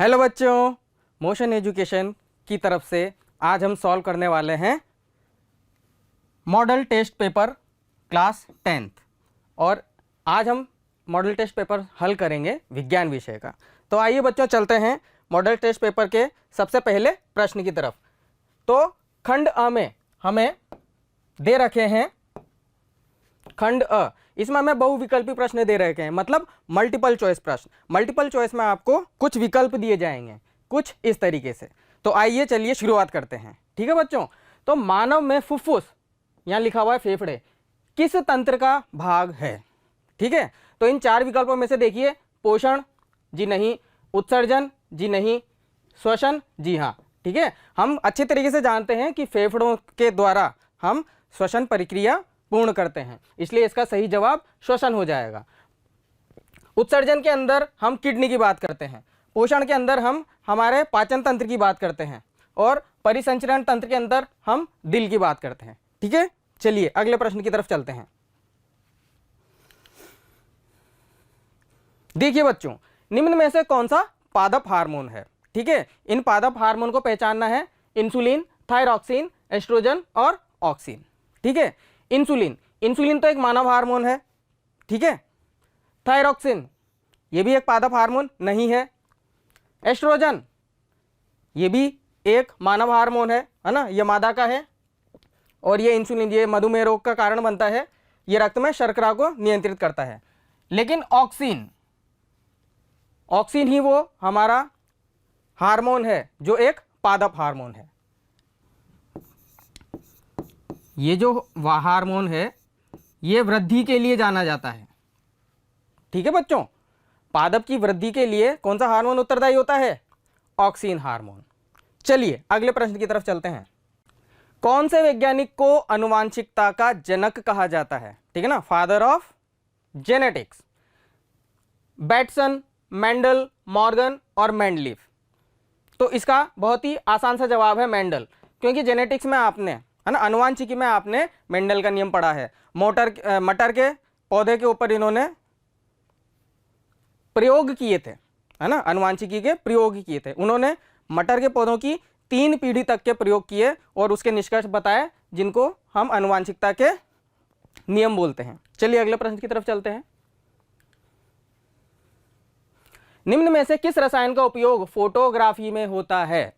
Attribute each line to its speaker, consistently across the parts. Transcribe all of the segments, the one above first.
Speaker 1: Hello बच्चों, motion education की तरफ से आज हम सॉल्व करने वाले हैं model test paper class 10th। और आज हम मॉडल टेस्ट पेपर हल करेंगे विज्ञान विषय का। तो आइए बच्चों चलते हैं मॉडल टेस्ट पेपर के सबसे पहले प्रश्न की तरफ। तो खंड अ में हमें दे रखे हैं खंड अ, इसमें हमें बहुविकल्पी प्रश्न दे रखे हैं, मतलब मल्टीपल चॉइस प्रश्न। मल्टीपल चॉइस में आपको कुछ विकल्प दिए जाएंगे कुछ इस तरीके से। तो आइए चलिए शुरुआत करते हैं। ठीक है बच्चों, तो मानव में फुफ्फुस, यहाँ लिखा हुआ है फेफड़े, किस तंत्र का भाग है? ठीक है, तो इन चार विकल्पों में से देखिए, पोषण जी नहीं, उत्सर्जन जी नहीं, श्वसन जी हाँ। ठीक है, हम अच्छे तरीके से जानते हैं कि फेफड़ों के द्वारा हम श्वसन प्रक्रिया पूर्ण करते हैं, इसलिए इसका सही जवाब श्वसन हो जाएगा। उत्सर्जन के अंदर हम किडनी की बात करते हैं, पोषण के अंदर हम हमारे पाचन तंत्र की बात करते हैं, और परिसंचरण तंत्र के अंदर हम दिल की बात करते हैं। ठीक है, चलिए अगले प्रश्न की तरफ चलते हैं। देखिए बच्चों, निम्न में से कौन सा पादप हार्मोन है? ठीक है, इन पादप हार्मोन को पहचानना है। इंसुलिन, थायरॉक्सिन, एस्ट्रोजन और ऑक्सिन। ठीक है, इंसुलिन तो एक मानव हार्मोन है। ठीक है, थायरॉक्सिन ये भी एक पादप हार्मोन नहीं है। एस्ट्रोजन ये भी एक मानव हार्मोन है ना, ये मादा का है। और ये इंसुलिन, ये मधुमेह रोग का कारण बनता है, ये रक्त में शर्करा को नियंत्रित करता है। लेकिन ऑक्सिन ही वो हमारा हार्मोन है जो एक पादप हार्मोन है। ये जो हार्मोन है ये वृद्धि के लिए जाना जाता है। ठीक है बच्चों, पादप की वृद्धि के लिए कौन सा हार्मोन उत्तरदायी होता है? Auxin hormone. चलिए अगले प्रश्न की तरफ चलते हैं। कौन से वैज्ञानिक को आनुवांशिकता का जनक कहा जाता है? ठीक है ना, father of genetics. Bateson, Mendel, Morgan और मेंडलीफ। तो इसका बहुत ही आसान सा जवाब है मेंडल, क्योंकि जेनेटिक्स में आपने, है ना, आनुवांशिकी में आपने मेंडल का नियम पढ़ा है। मटर के पौधे के ऊपर इन्होंने प्रयोग किए थे, है ना, आनुवांशिकी के प्रयोग किए थे। उन्होंने मटर के पौधों की 3 पीढ़ी तक के प्रयोग किए और उसके निष्कर्ष बताए, जिनको हम आनुवांशिकता के नियम बोलते हैं। चलिए अगले प्रश्न की तरफ चलते हैं। निम्न में से किस रसायन का उपयोग फोटोग्राफी में होता है?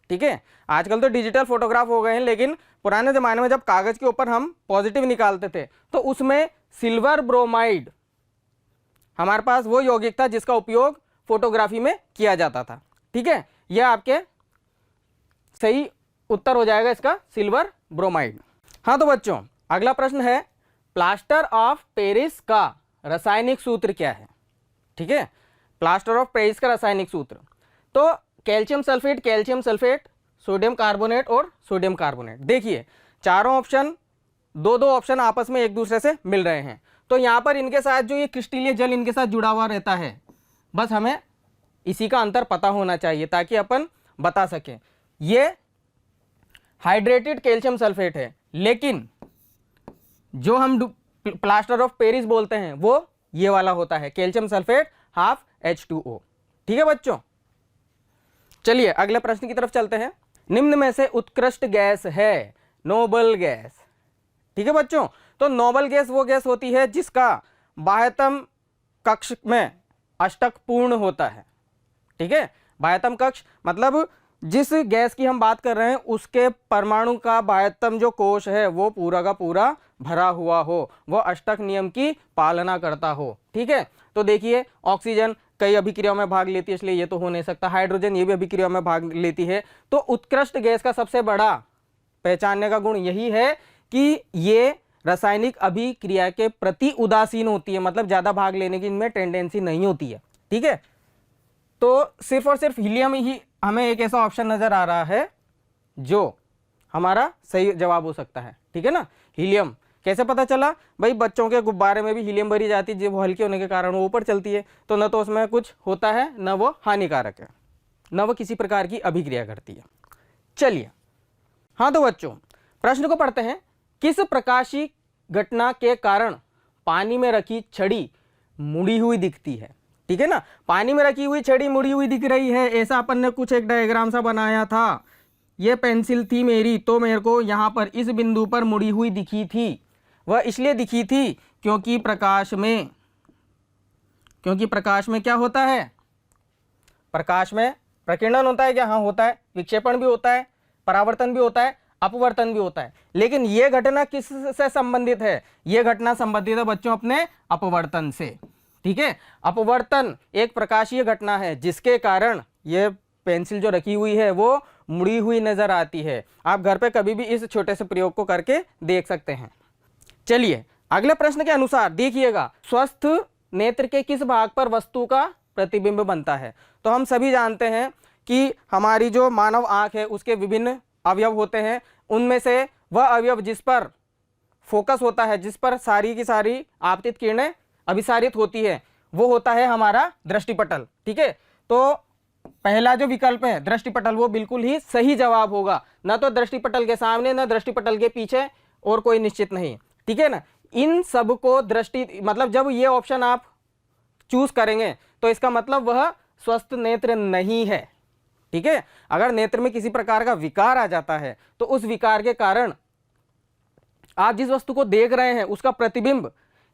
Speaker 1: ठीक है, आजकल तो डिजिटल फोटोग्राफ हो गए हैं, लेकिन पुराने जमाने में जब कागज के ऊपर हम पॉजिटिव निकालते थे तो उसमें सिल्वर ब्रोमाइड हमारे पास वो यौगिक था जिसका उपयोग फोटोग्राफी में किया जाता था। ठीक है, यह आपके सही उत्तर हो जाएगा इसका, सिल्वर ब्रोमाइड। हाँ तो बच्चों, अगला प्रश्न है, प्लास्टर ऑफ पेरिस का रासायनिक सूत्र क्या है? ठीक है, प्लास्टर ऑफ पेरिस का रासायनिक सूत्र, तो कैल्शियम सल्फेट, सोडियम कार्बोनेट और सोडियम कार्बोनेट। देखिए चारों ऑप्शन, दो ऑप्शन आपस में एक दूसरे से मिल रहे हैं, तो यहाँ पर इनके साथ जो ये क्रिस्टलीय जल इनके साथ जुड़ा हुआ रहता है, बस हमें इसी का अंतर पता होना चाहिए ताकि अपन बता सकें। ये हाइड्रेटेड कैल्शियम सल्फेट है, लेकिन जो हम प्लास्टर ऑफ पेरिस बोलते हैं वो ये वाला होता है, कैल्शियम सल्फेट हाफ H2O। ठीक है बच्चों, चलिए अगले प्रश्न की तरफ चलते हैं। निम्न में से उत्कृष्ट गैस है नोबल गैस। ठीक है बच्चों, तो नोबल गैस वो गैस होती है जिसका बाह्यतम कक्ष में अष्टक पूर्ण होता है। ठीक है, बाह्यतम कक्ष मतलब जिस गैस की हम बात कर रहे हैं उसके परमाणु का बाह्यतम जो कोश है वो पूरा का पूरा भरा हुआ हो, वो अष्टक नियम की पालना करता हो। ठीक है, तो देखिए ऑक्सीजन कई अभिक्रियाओं में भाग लेती है, इसलिए ये तो हो नहीं सकता। हाइड्रोजन ये भी अभिक्रियाओं में भाग लेती है। तो उत्कृष्ट गैस का सबसे बड़ा पहचानने का गुण यही है कि ये रासायनिक अभिक्रिया के प्रति उदासीन होती है, मतलब ज्यादा भाग लेने की इनमें टेंडेंसी नहीं होती है। ठीक है, तो सिर्फ और सिर्फ हीलियम ही हमें एक ऐसा ऑप्शन नजर आ रहा है जो हमारा सही जवाब हो सकता है। ठीक है ना, हीलियम कैसे पता चला? भाई बच्चों के गुब्बारे में भी हीलियम भरी जाती है, जब वो हल्के होने के कारण वो ऊपर चलती है, तो न तो उसमें कुछ होता है, न वो हानिकारक है, न वो किसी प्रकार की अभिक्रिया करती है। चलिए हाँ तो बच्चों, प्रश्न को पढ़ते हैं। किस प्रकाशी घटना के कारण पानी में रखी छड़ी मुड़ी हुई दिखती है? ठीक है ना। पानी में रखी हुई छड़ी मुड़ी हुई दिख रही है, ऐसा अपन ने कुछ एक डायग्राम सा बनाया था। ये पेंसिल थी मेरी, तो मेरे को यहाँ पर इस बिंदु पर मुड़ी हुई दिखी थी। वह इसलिए दिखी थी क्योंकि प्रकाश में क्या होता है, प्रकाश में प्रकीर्णन होता है क्या? हाँ होता है। विक्षेपण भी होता है, परावर्तन भी होता है, अपवर्तन भी होता है। लेकिन यह घटना किससे संबंधित है? यह घटना संबंधित है बच्चों अपने अपवर्तन से। ठीक है, अपवर्तन एक प्रकाशीय घटना है जिसके कारण यह पेंसिल जो रखी हुई है वो मुड़ी हुई नजर आती है। आप घर पे कभी भी इस छोटे से प्रयोग को करके देख सकते हैं। चलिए अगले प्रश्न के अनुसार देखिएगा, स्वस्थ नेत्र के किस भाग पर वस्तु का प्रतिबिंब बनता है? तो हम सभी जानते हैं कि हमारी जो मानव आंख है उसके विभिन्न अवयव होते हैं। उनमें से वह अवयव जिस पर फोकस होता है, जिस पर सारी की सारी आपतित किरणें अभिसारित होती है, वो होता है हमारा दृष्टिपटल। ठीक है, तो पहला जो विकल्प है दृष्टिपटल वो बिल्कुल ही सही जवाब होगा। न तो दृष्टिपटल के सामने न दृष्टिपटल के पीछे और कोई निश्चित नहीं। ठीक है ना, इन सब को दृष्टि मतलब जब ये ऑप्शन आप चूज करेंगे तो इसका मतलब वह स्वस्थ नेत्र नहीं है। ठीक है, अगर नेत्र में किसी प्रकार का विकार आ जाता है तो उस विकार के कारण आप जिस वस्तु को देख रहे हैं उसका प्रतिबिंब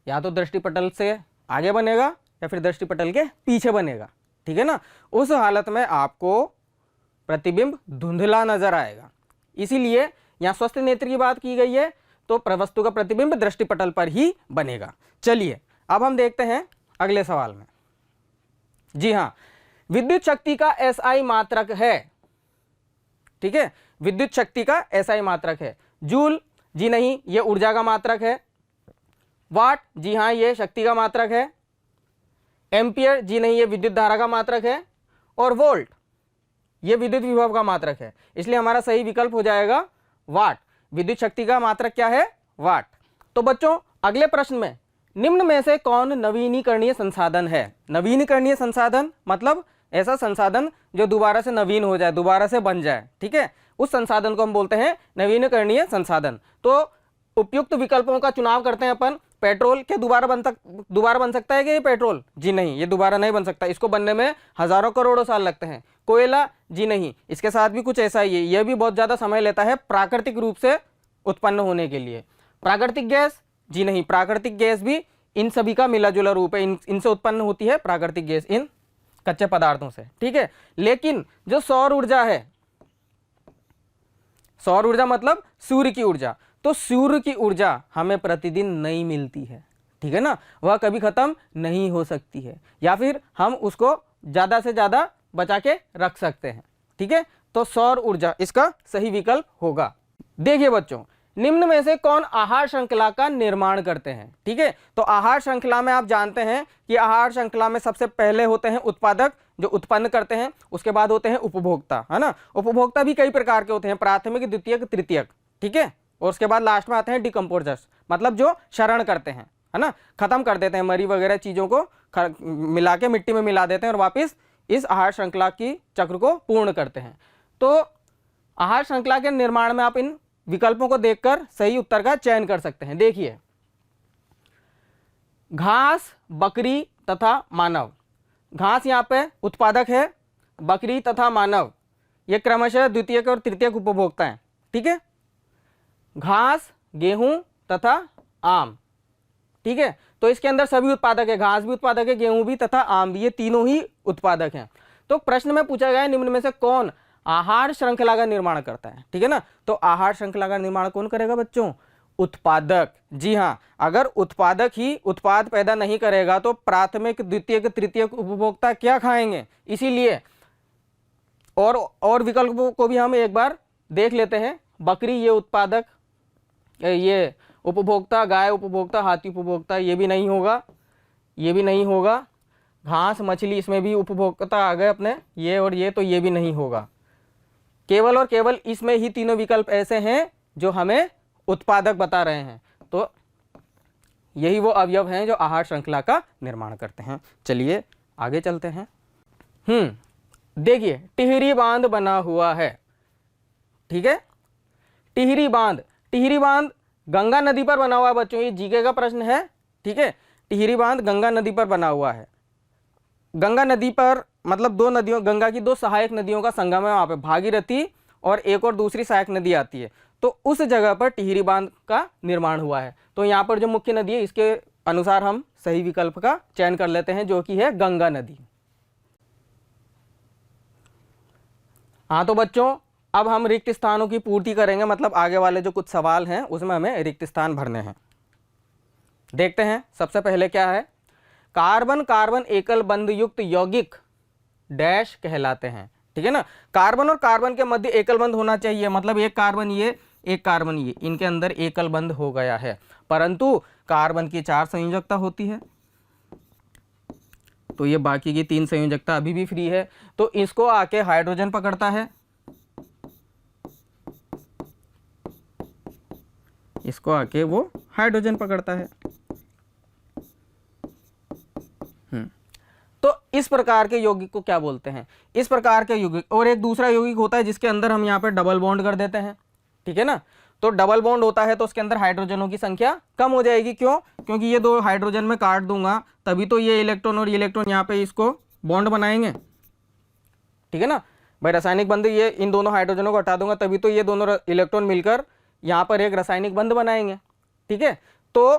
Speaker 1: या तो दृष्टिपटल से आगे बनेगा या फिर दृष्टिपटल के पीछे बनेगा। ठीक है ना, उस हालत में आपको प्रतिबिंब धुंधला नजर आएगा। इसीलिए यहां स्वस्थ नेत्र की बात की गई है, तो वस्तु का प्रतिबिंब दृष्टिपटल पर ही बनेगा। चलिए अब हम देखते हैं अगले सवाल में। जी हां, विद्युत शक्ति का एसआई मात्रक है। ठीक है, विद्युत शक्ति का एसआई मात्रक है। जूल, जी नहीं, यह ऊर्जा का मात्रक है। वाट, जी हां, यह शक्ति का मात्रक है। एम्पियर, जी नहीं, यह विद्युत धारा का मात्रक है। और वोल्ट, यह विद्युत विभव का मात्रक है। इसलिए हमारा सही विकल्प हो जाएगा वाट। विद्युत शक्ति का मात्रक क्या है? वाट। तो बच्चों अगले प्रश्न में निम्न में से कौन नवीनीकरणीय संसाधन है? नवीनीकरणीय संसाधन मतलब ऐसा संसाधन जो दोबारा से नवीन हो जाए, दोबारा से बन जाए। ठीक है, उस संसाधन को हम बोलते हैं नवीनीकरणीय संसाधन। तो उपयुक्त विकल्पों का चुनाव करते हैं अपन। पेट्रोल क्या दोबारा बन सकता है क्या ये पेट्रोल? जी नहीं, ये दोबारा नहीं बन सकता, इसको बनने में हजारों करोड़ों साल लगते हैं। कोयला, जी नहीं, इसके साथ भी कुछ ऐसा ही है, यह भी बहुत ज़्यादा समय लेता है प्राकृतिक रूप से उत्पन्न होने के लिए। प्राकृतिक गैस, जी नहीं, प्राकृतिक गैस भी इन सभी का मिला जुला रूप है, इनसे उत्पन्न होती है प्राकृतिक गैस, इन कच्चे पदार्थों से। ठीक है, लेकिन जो सौर ऊर्जा है, सौर ऊर्जा मतलब सूर्य की ऊर्जा, तो सूर्य की ऊर्जा हमें प्रतिदिन नहीं मिलती है। ठीक है ना, वह कभी खत्म नहीं हो सकती है, या फिर हम उसको ज्यादा से ज्यादा बचा के रख सकते हैं। ठीक है, तो सौर ऊर्जा इसका सही विकल्प होगा। देखिए बच्चों, निम्न में से कौन आहार श्रृंखला का निर्माण करते हैं? ठीक है, तो आहार श्रृंखला में आप जानते हैं कि आहार श्रृंखला में सबसे पहले होते हैं उत्पादक जो उत्पन्न करते हैं, उसके बाद होते हैं उपभोक्ता, है ना। उपभोक्ता भी कई प्रकार के होते हैं, प्राथमिक, द्वितीयक, तृतीयक। ठीक है, और उसके बाद लास्ट में आते हैं डिकम्पोजर्स, मतलब जो क्षरण करते हैं, है ना, खत्म कर देते हैं, मरी वगैरह चीजों को मिला के मिट्टी में मिला देते हैं और वापिस इस आहार श्रृंखला की चक्र को पूर्ण करते हैं। तो आहार श्रृंखला के निर्माण में आप इन विकल्पों को देखकर सही उत्तर का चयन कर सकते हैं। देखिए, घास, बकरी तथा मानव। घास यहाँ पे उत्पादक है, बकरी तथा मानव ये क्रमशः द्वितीयक और तृतीयक उपभोक्ता हैं। ठीक है, घास, गेहूं तथा आम। ठीक है, तो इसके अंदर सभी उत्पादक है, घास भी उत्पादक है, गेहूं भी तथा आम भी, ये तीनों ही उत्पादक हैं। तो प्रश्न में पूछा गया है निम्न में से कौन आहार श्रृंखला का निर्माण करता है? ठीक है ना, तो आहार श्रृंखला का निर्माण कौन करेगा बच्चों? उत्पादक। जी हाँ, अगर उत्पादक ही उत्पाद पैदा नहीं करेगा तो प्राथमिक, द्वितीयक, तृतीयक उपभोक्ता क्या खाएंगे? इसीलिए और विकल्पों को भी हम एक बार देख लेते हैं। बकरी ये उत्पादक, ये उपभोक्ता, गाय उपभोक्ता, हाथी उपभोक्ता, ये भी नहीं होगा, ये भी नहीं होगा। घास, मछली, इसमें भी उपभोक्ता आ गए अपने, ये और ये, तो ये भी नहीं होगा। केवल और केवल इसमें ही तीनों विकल्प ऐसे हैं जो हमें उत्पादक बता रहे हैं। तो यही वो अवयव हैं जो आहार श्रृंखला का निर्माण करते हैं। चलिए आगे चलते हैं। देखिए, टिहरी बांध बना हुआ है। ठीक है, टिहरी बांध, टिहरी बांध गंगा नदी पर बना हुआ है बच्चों, ये जीके का प्रश्न है। ठीक है, टिहरी बांध गंगा नदी पर बना हुआ है। गंगा नदी पर मतलब दो नदियों, गंगा की दो सहायक नदियों का संगम है वहाँ पे, भागीरथी और एक और दूसरी सहायक नदी आती है, तो उस जगह पर टिहरी बांध का निर्माण हुआ है। तो यहाँ पर जो मुख्य नदी है इसके अनुसार हम सही विकल्प का चयन कर लेते हैं, जो कि है गंगा नदी। हाँ तो बच्चों, अब हम रिक्त स्थानों की पूर्ति करेंगे, मतलब आगे वाले जो कुछ सवाल हैं उसमें हमें रिक्त स्थान भरने हैं। देखते हैं सबसे पहले क्या है। कार्बन कार्बन एकल बंध युक्त यौगिक डैश कहलाते हैं। ठीक है ना, कार्बन और कार्बन के मध्य एकल बंध होना चाहिए, मतलब एक कार्बन ये एक कार्बन ये, इनके अंदर एकल बंध हो गया है, परंतु कार्बन की 4 संयोजकता होती है, तो ये बाकी की 3 संयोजकता अभी भी फ्री है, तो इसको आके हाइड्रोजन पकड़ता है, इसको आके वो हाइड्रोजन पकड़ता है। तो इस प्रकार के यौगिक को क्या बोलते हैं, इस प्रकार के यौगिक। और एक दूसरा यौगिक होता है जिसके अंदर हम यहाँ पे डबल बॉन्ड कर देते हैं। ठीक है ना, तो डबल बॉन्ड होता है तो उसके अंदर हाइड्रोजनों की संख्या कम हो जाएगी। क्यों? क्योंकि ये 2 हाइड्रोजन में काट दूंगा तभी तो ये इलेक्ट्रॉन और ये इलेक्ट्रॉन यहाँ पे इसको बॉन्ड बनाएंगे। ठीक है ना भाई, रासायनिक बंध ये इन दोनों हाइड्रोजनों को हटा दूंगा तभी तो ये दोनों इलेक्ट्रॉन मिलकर यहाँ पर एक रासायनिक बंध बनाएंगे। ठीक है, तो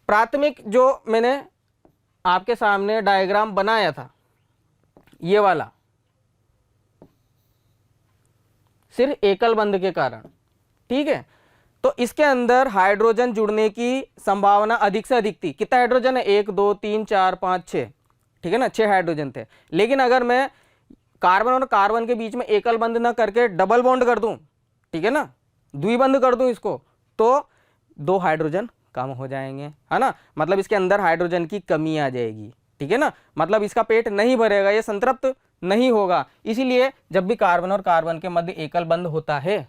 Speaker 1: प्राथमिक जो मैंने आपके सामने डायग्राम बनाया था ये वाला, सिर्फ एकल बंध के कारण। ठीक है, तो इसके अंदर हाइड्रोजन जुड़ने की संभावना अधिक से अधिक थी। कितना हाइड्रोजन है? 1 2 3 4 5 6। ठीक है ना, 6 हाइड्रोजन थे। लेकिन अगर मैं कार्बन और कार्बन के बीच में एकल बंध ना करके डबल बॉन्ड कर दूं, ठीक है ना, द्विबंध कर दूं इसको, तो 2 हाइड्रोजन कम हो जाएंगे, है ना, मतलब इसके अंदर हाइड्रोजन की कमी आ जाएगी। ठीक है ना, मतलब इसका पेट नहीं भरेगा, ये संतृप्त नहीं होगा। इसीलिए जब भी कार्बन और कार्बन के मध्य एकल बंध होता है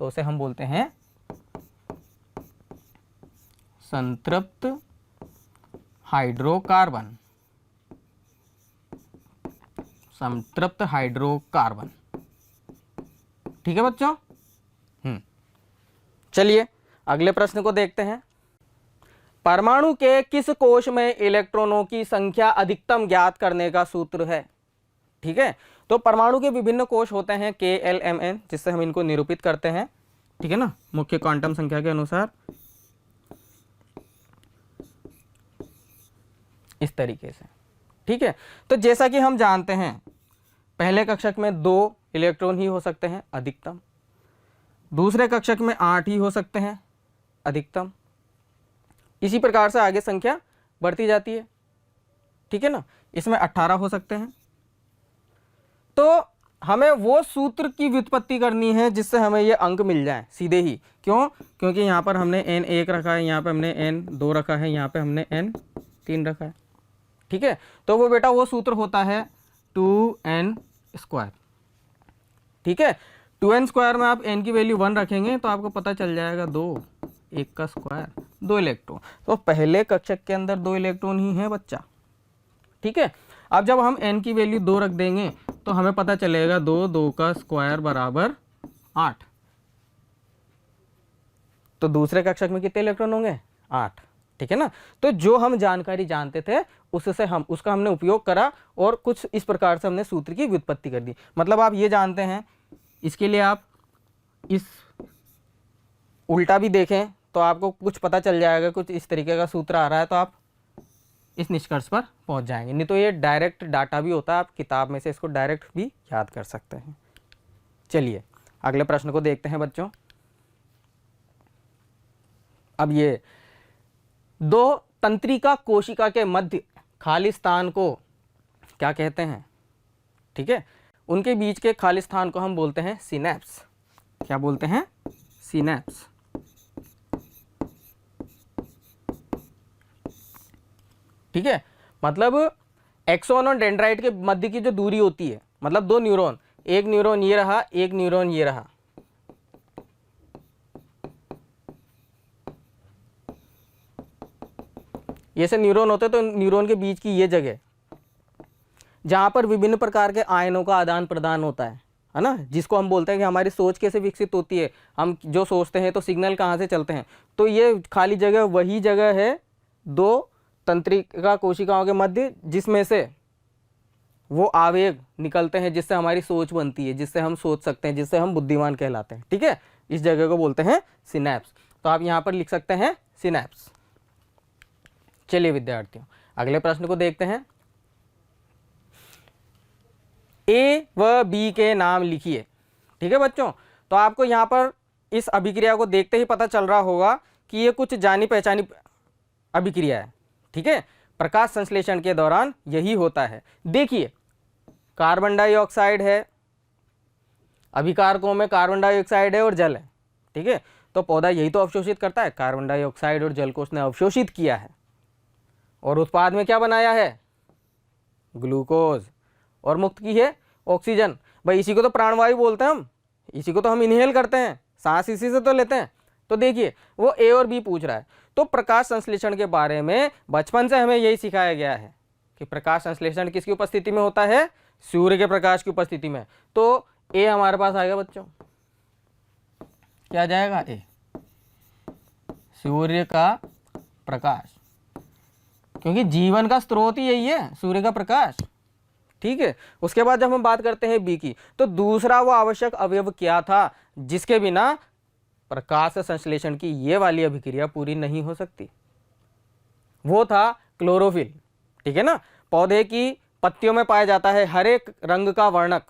Speaker 1: तो उसे हम बोलते हैं संतृप्त हाइड्रोकार्बन, संतृप्त हाइड्रोकार्बन। ठीक है बच्चों, चलिए अगले प्रश्न को देखते हैं। परमाणु के किस कोश में इलेक्ट्रॉनों की संख्या अधिकतम ज्ञात करने का सूत्र है? ठीक है, तो परमाणु के विभिन्न कोश होते हैं KLMN, जिससे हम इनको निरूपित करते हैं। ठीक है ना, मुख्य क्वांटम संख्या के अनुसार इस तरीके से। ठीक है, तो जैसा कि हम जानते हैं पहले कक्षक में 2 इलेक्ट्रॉन ही हो सकते हैं अधिकतम, दूसरे कक्षक में 8 ही हो सकते हैं अधिकतम, इसी प्रकार से आगे संख्या बढ़ती जाती है। ठीक है ना, इसमें 18 हो सकते हैं। तो हमें वो सूत्र की व्युत्पत्ति करनी है जिससे हमें ये अंक मिल जाए सीधे ही। क्यों? क्योंकि यहाँ पर हमने N1 रखा है, यहाँ पे हमने N2 रखा है, यहाँ पे हमने N3 रखा है। ठीक है, तो वो बेटा वो सूत्र होता है 2n²। ठीक है, 2n² में आप n की वैल्यू 1 रखेंगे तो आपको पता चल जाएगा 2, 1 का स्क्वायर 2 इलेक्ट्रॉन। तो पहले कक्षक के अंदर 2 इलेक्ट्रॉन ही है बच्चा। ठीक है, अब जब हम n की वैल्यू 2 रख देंगे तो हमें पता चलेगा 2, 2 का स्क्वायर बराबर 8। तो दूसरे कक्षक में कितने इलेक्ट्रॉन होंगे? 8। ठीक है ना, तो जो हम जानकारी जानते थे उससे उसका हमने उपयोग करा और कुछ इस प्रकार से हमने सूत्र की व्युत्पत्ति कर दी। मतलब आप ये जानते हैं, इसके लिए आप इस उल्टा भी देखें तो आपको कुछ पता चल जाएगा, कुछ इस तरीके का सूत्र आ रहा है तो आप इस निष्कर्ष पर पहुंच जाएंगे। नहीं तो ये डायरेक्ट डाटा भी होता है, आप किताब में से इसको डायरेक्ट भी याद कर सकते हैं। चलिए अगले प्रश्न को देखते हैं बच्चों। अब ये 2 तंत्रिका कोशिका के मध्य खाली स्थान को क्या कहते हैं? ठीक है, उनके बीच के खाली स्थान को हम बोलते हैं सिनेप्स। क्या बोलते हैं? सिनेप्स। ठीक है, मतलब एक्सॉन और डेंड्राइट के मध्य की जो दूरी होती है, मतलब 2 न्यूरॉन, एक न्यूरॉन ये रहा, एक न्यूरॉन ये रहा। ये से न्यूरॉन होते तो न्यूरॉन के बीच की ये जगह जहां पर विभिन्न प्रकार के आयनों का आदान प्रदान होता है ना, जिसको हम बोलते हैं कि हमारी सोच कैसे विकसित होती है, हम जो सोचते हैं तो सिग्नल कहाँ से चलते हैं। तो ये खाली जगह वही जगह है 2 तंत्रिका कोशिकाओं के मध्य, जिसमें से वो आवेग निकलते हैं जिससे हमारी सोच बनती है, जिससे हम सोच सकते हैं, जिससे हम बुद्धिमान कहलाते हैं। ठीक है, इस जगह को बोलते हैं सिनैप्स। तो आप यहाँ पर लिख सकते हैं सिनैप्स। चलिए विद्यार्थियों, अगले प्रश्न को देखते हैं। ए व बी के नाम लिखिए। ठीक है बच्चों, तो आपको यहाँ पर इस अभिक्रिया को देखते ही पता चल रहा होगा कि ये कुछ जानी पहचानी अभिक्रिया है। ठीक है, प्रकाश संश्लेषण के दौरान यही होता है। देखिए, कार्बन डाइऑक्साइड है, अभिकारकों में कार्बन डाइऑक्साइड है और जल है। ठीक है, तो पौधा यही तो अवशोषित करता है, कार्बन डाइऑक्साइड और जल को उसने अवशोषित किया है और उत्पाद में क्या बनाया है, ग्लूकोज, और मुक्त की है ऑक्सीजन। भाई इसी को तो प्राणवायु बोलते हैं हम, इसी को तो हम इनहेल करते हैं, सांस इसी से तो लेते हैं। तो देखिए, वो ए और बी पूछ रहा है। तो प्रकाश संश्लेषण के बारे में बचपन से हमें यही सिखाया गया है कि प्रकाश संश्लेषण किसकी उपस्थिति में होता है, सूर्य के प्रकाश की उपस्थिति में। तो ए हमारे पास आएगा बच्चों, क्या आ जाएगा, ए, सूर्य का प्रकाश, क्योंकि जीवन का स्रोत ही यही है, सूर्य का प्रकाश। ठीक है, उसके बाद जब हम बात करते हैं बी की, तो दूसरा वो आवश्यक अवयव क्या था जिसके बिना प्रकाश संश्लेषण की ये वाली अभिक्रिया पूरी नहीं हो सकती, वो था क्लोरोफिल। ठीक है ना, पौधे की पत्तियों में पाया जाता है हर एक रंग का वर्णक,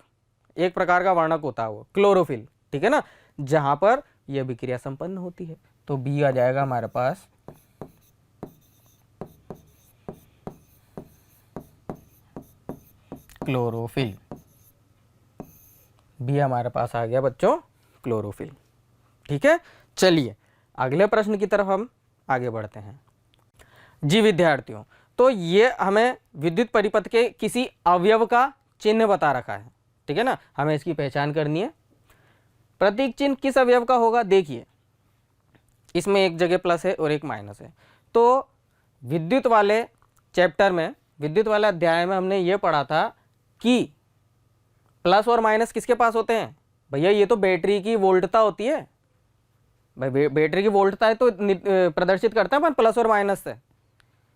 Speaker 1: एक प्रकार का वर्णक होता है वो क्लोरोफिल। ठीक है ना, जहां पर यह अभिक्रिया संपन्न होती है। तो बी आ जाएगा हमारे पास क्लोरोफिल। बी हमारे पास आ गया बच्चों क्लोरोफिल। ठीक है, चलिए अगले प्रश्न की तरफ हम आगे बढ़ते हैं। जी विद्यार्थियों, तो ये हमें विद्युत परिपथ के किसी अवयव का चिन्ह बता रखा है। ठीक है ना, हमें इसकी पहचान करनी है। प्रतीक चिन्ह किस अवयव का होगा, देखिए इसमें एक जगह प्लस है और एक माइनस है। तो विद्युत वाले चैप्टर में, विद्युत वाले अध्याय में हमने ये पढ़ा था कि प्लस और माइनस किसके पास होते हैं, भैया ये तो बैटरी की वोल्टता होती है। भाई बैटरी की वोल्टता है तो प्रदर्शित करता है अपन प्लस और माइनस से।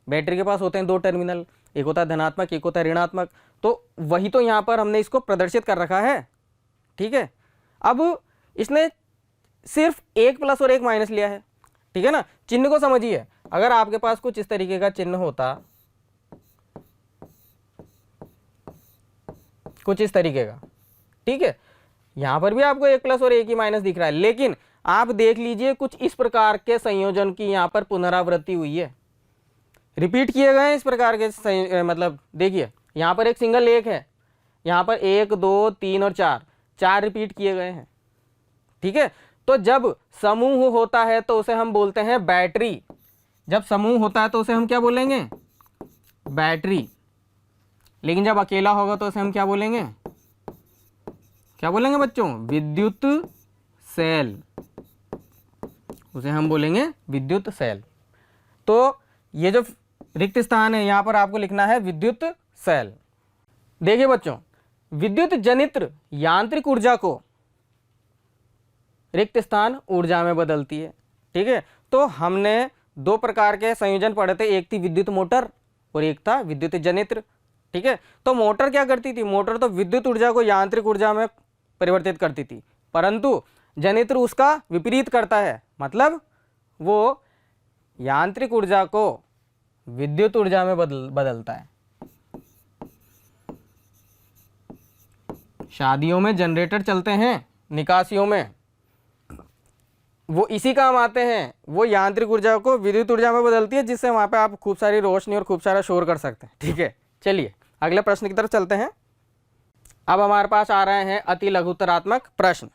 Speaker 1: बैटरी के पास होते हैं दो टर्मिनल, एक होता है धनात्मक, एक होता है ऋणात्मक। तो वही तो यहाँ पर हमने इसको प्रदर्शित कर रखा है। ठीक है, अब इसने सिर्फ एक प्लस और एक माइनस लिया है। ठीक है ना, चिन्ह को समझिए। अगर आपके पास कुछ इस तरीके का चिन्ह होता, कुछ इस तरीके का, ठीक है, यहां पर भी आपको एक प्लस और एक ही माइनस दिख रहा है, लेकिन आप देख लीजिए कुछ इस प्रकार के संयोजन की यहां पर पुनरावृत्ति हुई है, रिपीट किए गए हैं इस प्रकार के मतलब देखिए यहां पर एक सिंगल एक है, यहां पर 1 2 3 और 4 रिपीट किए गए हैं। ठीक है, तो जब समूह होता है तो उसे हम बोलते हैं बैटरी। जब समूह होता है तो उसे हम क्या बोलेंगे, बैटरी। लेकिन जब अकेला होगा तो उसे हम क्या बोलेंगे, क्या बोलेंगे बच्चों, विद्युत सेल। उसे हम बोलेंगे विद्युत सेल। तो ये जो रिक्त स्थान है यहां पर आपको लिखना है विद्युत सेल। देखिए बच्चों, विद्युत जनित्र यांत्रिक ऊर्जा को रिक्त स्थान ऊर्जा में बदलती है। ठीक है, तो हमने दो प्रकार के संयोजन पढ़े थे, एक थी विद्युत मोटर और एक था विद्युत जनित्र। ठीक है, तो मोटर क्या करती थी, मोटर तो विद्युत ऊर्जा को यांत्रिक ऊर्जा में परिवर्तित करती थी, परंतु जनित्र उसका विपरीत करता है, मतलब वो यांत्रिक ऊर्जा को विद्युत ऊर्जा में बदलता है। शादियों में जनरेटर चलते हैं, निकासियों में, वो इसी काम आते हैं, वो यांत्रिक ऊर्जा को विद्युत ऊर्जा में बदलती है, जिससे वहां पे आप खूब सारी रोशनी और खूब सारा शोर कर सकते हैं। ठीक है, चलिए अगले प्रश्न की तरफ चलते हैं। अब हमारे पास आ रहे हैं अति लघुत्तरात्मक प्रश्न,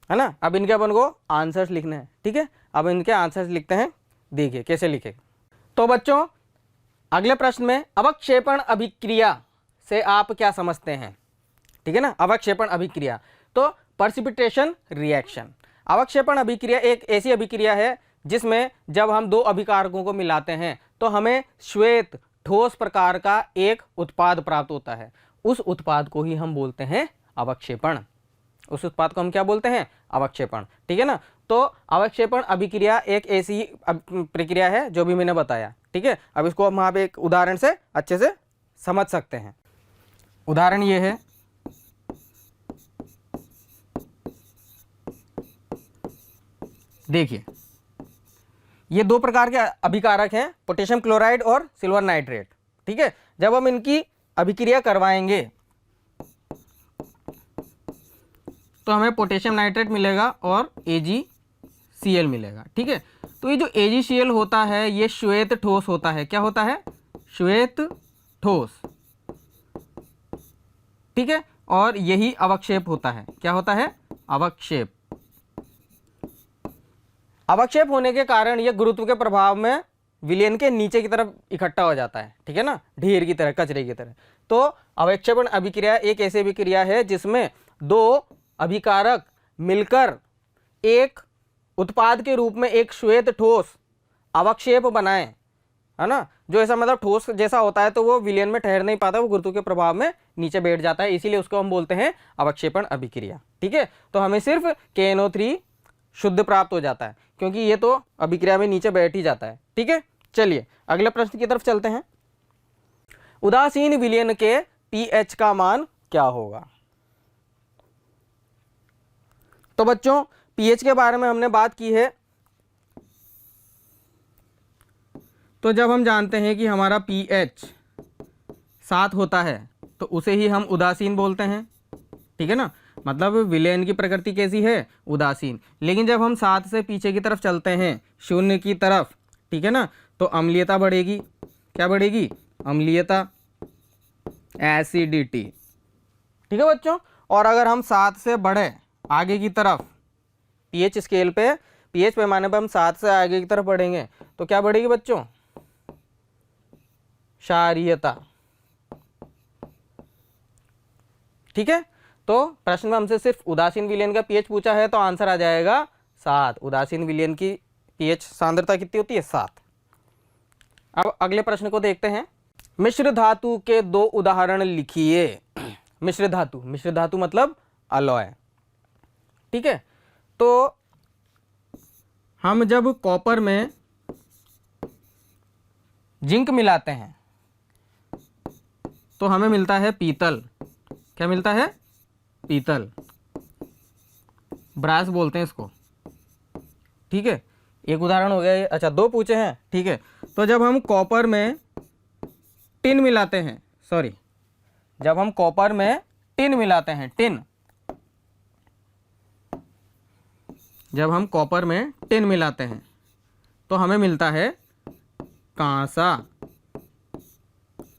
Speaker 1: है ना। अब इनके अपन को आंसर्स लिखने हैं। ठीक है, अब इनके आंसर्स लिखते हैं, देखिए कैसे लिखे। तो बच्चों अगले प्रश्न में अवक्षेपण अभिक्रिया से आप क्या समझते हैं। ठीक है ना, अवक्षेपण अभिक्रिया तो प्रेसिपिटेशन रिएक्शन। अवक्षेपण अभिक्रिया एक ऐसी अभिक्रिया है जिसमें जब हम दो अभिकारकों को मिलाते हैं तो हमें श्वेत ठोस प्रकार का एक उत्पाद प्राप्त होता है। उस उत्पाद को ही हम बोलते हैं अवक्षेपण। उस उत्पाद को हम क्या बोलते हैं? अवक्षेपण। ठीक है ना। तो अवक्षेपण अभिक्रिया एक ऐसी प्रक्रिया है जो भी मैंने बताया। ठीक है, अब इसको हम आप एक उदाहरण से अच्छे से समझ सकते हैं। उदाहरण ये है, देखिए ये दो प्रकार के अभिकारक हैं, पोटेशियम क्लोराइड और सिल्वर नाइट्रेट। ठीक है, जब हम इनकी अभिक्रिया करवाएंगे तो हमें पोटेशियम नाइट्रेट मिलेगा और AgCl मिलेगा। ठीक है, तो ये जो AgCl होता है ये श्वेत ठोस होता है। क्या होता है? श्वेत ठोस। ठीक है, और यही अवक्षेप होता है। क्या होता है? अवक्षेप। अवक्षेप होने के कारण यह गुरुत्व के प्रभाव में विलयन के नीचे की तरफ इकट्ठा हो जाता है। ठीक है ना, ढेर की तरह, कचरे की तरह। तो अवक्षेपण अभिक्रिया एक ऐसी अभिक्रिया है जिसमें दो अभिकारक मिलकर एक उत्पाद के रूप में एक श्वेत ठोस अवक्षेप बनाए, है ना। जो ऐसा मतलब ठोस जैसा होता है तो वो विलयन में ठहर नहीं पाता, वो गुरुत्व के प्रभाव में नीचे बैठ जाता है, इसीलिए उसको हम बोलते हैं अवक्षेपण अभिक्रिया। ठीक है, तो हमें सिर्फ KNO3 शुद्ध प्राप्त हो जाता है क्योंकि ये तो अभिक्रिया में नीचे बैठ ही जाता है। ठीक है, चलिए अगले प्रश्न की तरफ चलते हैं। उदासीन विलयन के pH का मान क्या होगा? तो बच्चों pH के बारे में हमने बात की है। तो जब हम जानते हैं कि हमारा pH 7 होता है तो उसे ही हम उदासीन बोलते हैं। ठीक है ना, मतलब विलयन की प्रकृति कैसी है? उदासीन। लेकिन जब हम 7 से पीछे की तरफ चलते हैं, 0 की तरफ, ठीक है ना, तो अम्लीयता बढ़ेगी। क्या बढ़ेगी? अम्लीयता, एसिडिटी। ठीक है बच्चों, और अगर हम 7 से बढ़े आगे की तरफ pH स्केल पे, pH पैमाने पे हम 7 से आगे की तरफ बढ़ेंगे तो क्या बढ़ेगी बच्चों? क्षारीयता। ठीक है, तो प्रश्न में हमसे सिर्फ उदासीन विलयन का pH पूछा है तो आंसर आ जाएगा 7। उदासीन विलयन की pH सांद्रता कितनी होती है? 7। अब अगले प्रश्न को देखते हैं। मिश्र धातु के 2 उदाहरण लिखिए। मिश्र धातु, मिश्र धातु मतलब अलॉय। ठीक है, तो हम जब कॉपर में जिंक मिलाते हैं तो हमें मिलता है पीतल। क्या मिलता है? पीतल, ब्रास बोलते हैं इसको। ठीक है, एक उदाहरण हो गया। अच्छा, 2 पूछे हैं। ठीक है, तो जब हम कॉपर में टिन मिलाते हैं, सॉरी, जब हम कॉपर में टिन मिलाते हैं, टिन, जब हम कॉपर में टिन मिलाते हैं तो हमें मिलता है कांसा।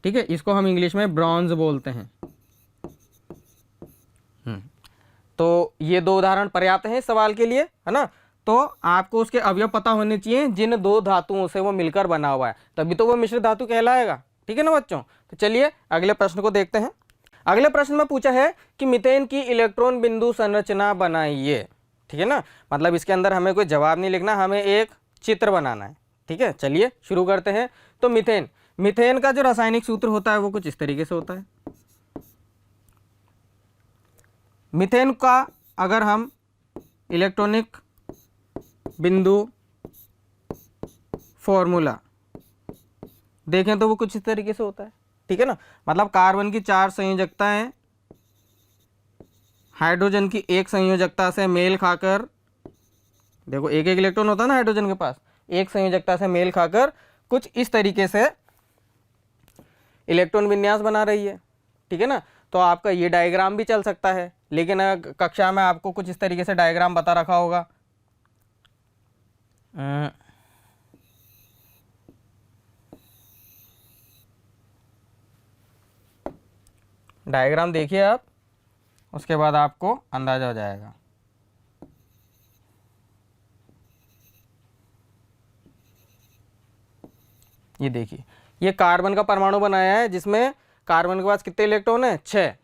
Speaker 1: ठीक है, इसको हम इंग्लिश में ब्रॉन्ज बोलते हैं। तो ये 2 उदाहरण पर्याप्त हैं इस सवाल के लिए, है ना। तो आपको उसके अवयव पता होने चाहिए जिन 2 धातुओं से वो मिलकर बना हुआ है, तभी तो वो मिश्र धातु कहलाएगा। ठीक है ना बच्चों, तो चलिए अगले प्रश्न को देखते हैं। अगले प्रश्न में पूछा है कि मीथेन की इलेक्ट्रॉन बिंदु संरचना बनाइए। ठीक है ना, मतलब इसके अंदर हमें कोई जवाब नहीं लिखना, हमें एक चित्र बनाना है। ठीक है, चलिए शुरू करते हैं। तो मीथेन, मीथेन का जो रासायनिक सूत्र होता है वो कुछ इस तरीके से होता है। मीथेन का अगर हम इलेक्ट्रॉनिक बिंदु फॉर्मूला देखें तो वो कुछ इस तरीके से होता है। ठीक है ना, मतलब कार्बन की 4 संयोजकताएं हाइड्रोजन की 1 संयोजकता से मेल खाकर, देखो एक एक इलेक्ट्रॉन होता है ना हाइड्रोजन के पास, 1 संयोजकता से मेल खाकर कुछ इस तरीके से इलेक्ट्रॉन विन्यास बना रही है। ठीक है ना, तो आपका ये डायग्राम भी चल सकता है, लेकिन कक्षा में आपको कुछ इस तरीके से डायग्राम बता रखा होगा। डायग्राम देखिए आप, उसके बाद आपको अंदाजा हो जाएगा। ये देखिए, ये कार्बन का परमाणु बनाया है जिसमें कार्बन के पास कितने इलेक्ट्रॉन है? 6।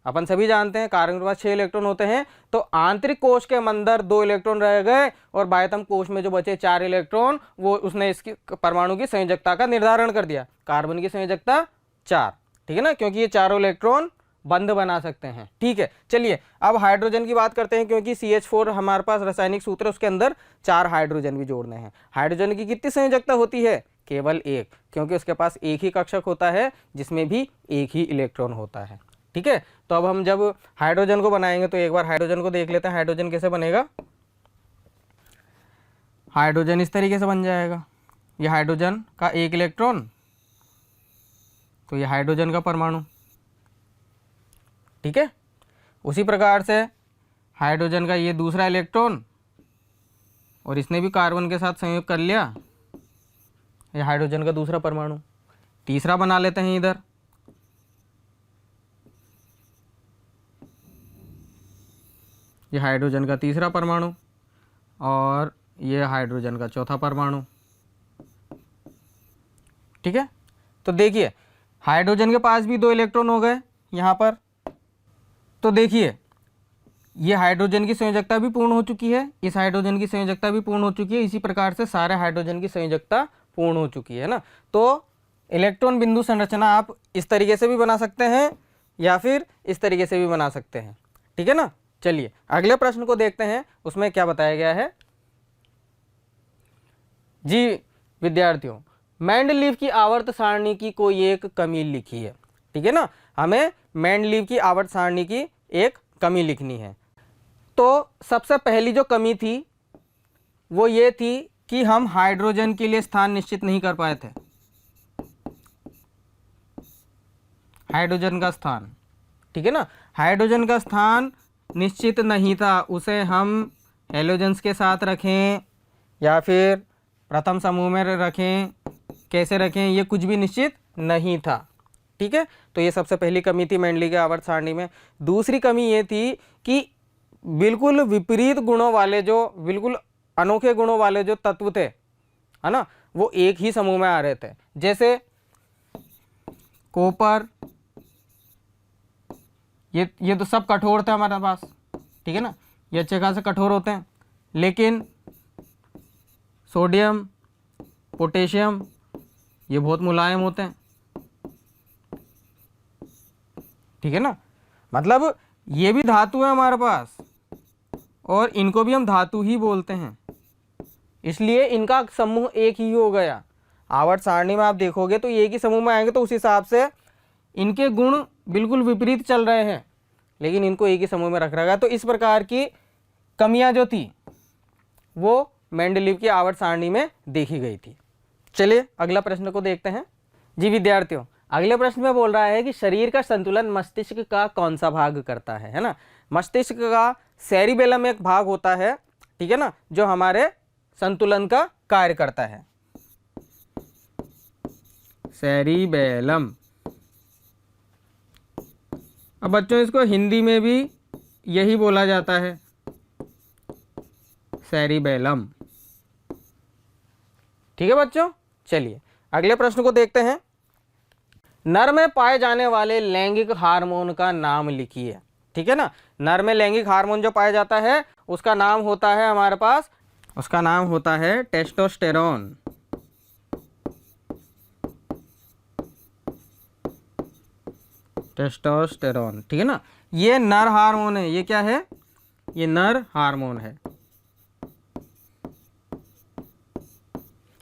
Speaker 1: अपन सभी जानते हैं कार्बन के पास 6 इलेक्ट्रॉन होते हैं। तो आंतरिक कोश के अंदर 2 इलेक्ट्रॉन रह गए और बाह्यतम कोश में जो बचे 4 इलेक्ट्रॉन, वो उसने इसकी परमाणु की संयोजकता का निर्धारण कर दिया। कार्बन की संयोजकता 4, ठीक है ना, क्योंकि ये चारों इलेक्ट्रॉन बंद बना सकते हैं। ठीक है, चलिए अब हाइड्रोजन की बात करते हैं, क्योंकि CH4 हमारे पास रासायनिक सूत्र है, उसके अंदर 4 हाइड्रोजन भी जोड़ने हैं। हाइड्रोजन की कितनी संयोजकता होती है? केवल एक, क्योंकि उसके पास एक ही कक्षक होता है जिसमें भी एक ही इलेक्ट्रॉन होता है। ठीक है, तो अब हम जब हाइड्रोजन को बनाएंगे तो एक बार हाइड्रोजन को देख लेते हैं। हाइड्रोजन कैसे बनेगा? हाइड्रोजन इस तरीके से बन जाएगा, ये हाइड्रोजन का एक इलेक्ट्रॉन, तो ये हाइड्रोजन का परमाणु। ठीक है, उसी प्रकार से हाइड्रोजन का ये दूसरा इलेक्ट्रॉन, और इसने भी कार्बन के साथ संयोग कर लिया, ये हाइड्रोजन का दूसरा परमाणु। तीसरा बना लेते हैं इधर, ये हाइड्रोजन का तीसरा परमाणु, और ये हाइड्रोजन का चौथा परमाणु। ठीक है, तो देखिए हाइड्रोजन के पास भी 2 इलेक्ट्रॉन हो गए यहाँ पर। तो देखिए ये हाइड्रोजन की संयोजकता भी पूर्ण हो चुकी है, इस हाइड्रोजन की संयोजकता भी पूर्ण हो चुकी है, इसी प्रकार से सारे हाइड्रोजन की संयोजकता पूर्ण हो चुकी है ना। तो इलेक्ट्रॉन बिंदु संरचना आप इस तरीके से भी बना सकते हैं या फिर इस तरीके से भी बना सकते हैं। ठीक है ना, चलिए अगले प्रश्न को देखते हैं, उसमें क्या बताया गया है। जी विद्यार्थियों, मेंडलीव की आवर्त सारणी की कोई एक कमी लिखी है। ठीक है ना, हमें मेंडलीव की आवर्त सारणी की एक कमी लिखनी है। तो सबसे पहली जो कमी थी वो ये थी कि हम हाइड्रोजन के लिए स्थान निश्चित नहीं कर पाए थे। हाइड्रोजन का स्थान, ठीक है ना, हाइड्रोजन का स्थान निश्चित नहीं था, उसे हम हेलोजन्स के साथ रखें या फिर प्रथम समूह में रखें, कैसे रखें, ये कुछ भी निश्चित नहीं था। ठीक है, तो ये सबसे पहली कमी थी मेंडली के आवर्त सारणी में। दूसरी कमी ये थी कि बिल्कुल विपरीत गुणों वाले, जो बिल्कुल अनोखे गुणों वाले जो तत्व थे, है ना, वो एक ही समूह में आ रहे थे। जैसे कॉपर, ये तो सब कठोर थे हमारे पास, ठीक है ना, ये अच्छे खासे कठोर होते हैं, लेकिन सोडियम, पोटेशियम ये बहुत मुलायम होते हैं। ठीक है ना, मतलब ये भी धातु है हमारे पास और इनको भी हम धातु ही बोलते हैं, इसलिए इनका समूह एक ही हो गया। आवर्त सारणी में आप देखोगे तो एक ही समूह में आएंगे, तो उस हिसाब से इनके गुण बिल्कुल विपरीत चल रहे हैं, लेकिन इनको एक ही समूह में रखा गया। तो इस प्रकार की कमियां जो थी वो मेंडलीव की आवर्त सारणी में देखी गई थी। चलिए अगला प्रश्न को देखते हैं। जी विद्यार्थियों, अगले प्रश्न में बोल रहा है कि शरीर का संतुलन मस्तिष्क का कौन सा भाग करता है ना। मस्तिष्क का सेरिबेलम एक भाग होता है, ठीक है ना, जो हमारे संतुलन का कार्य करता है। सेरिबेलम, अब बच्चों इसको हिंदी में भी यही बोला जाता है, सेरिबेलम। ठीक है बच्चों, चलिए अगले प्रश्न को देखते हैं। नर में पाए जाने वाले लैंगिक हार्मोन का नाम लिखिए। ठीक है ना, नर में लैंगिक हार्मोन जो पाया जाता है उसका नाम होता है हमारे पास, उसका नाम होता है टेस्टोस्टेरोन। टेस्टोस्टेरोन, ठीक है ना, ये नर हार्मोन है। ये क्या है? ये नर हार्मोन है।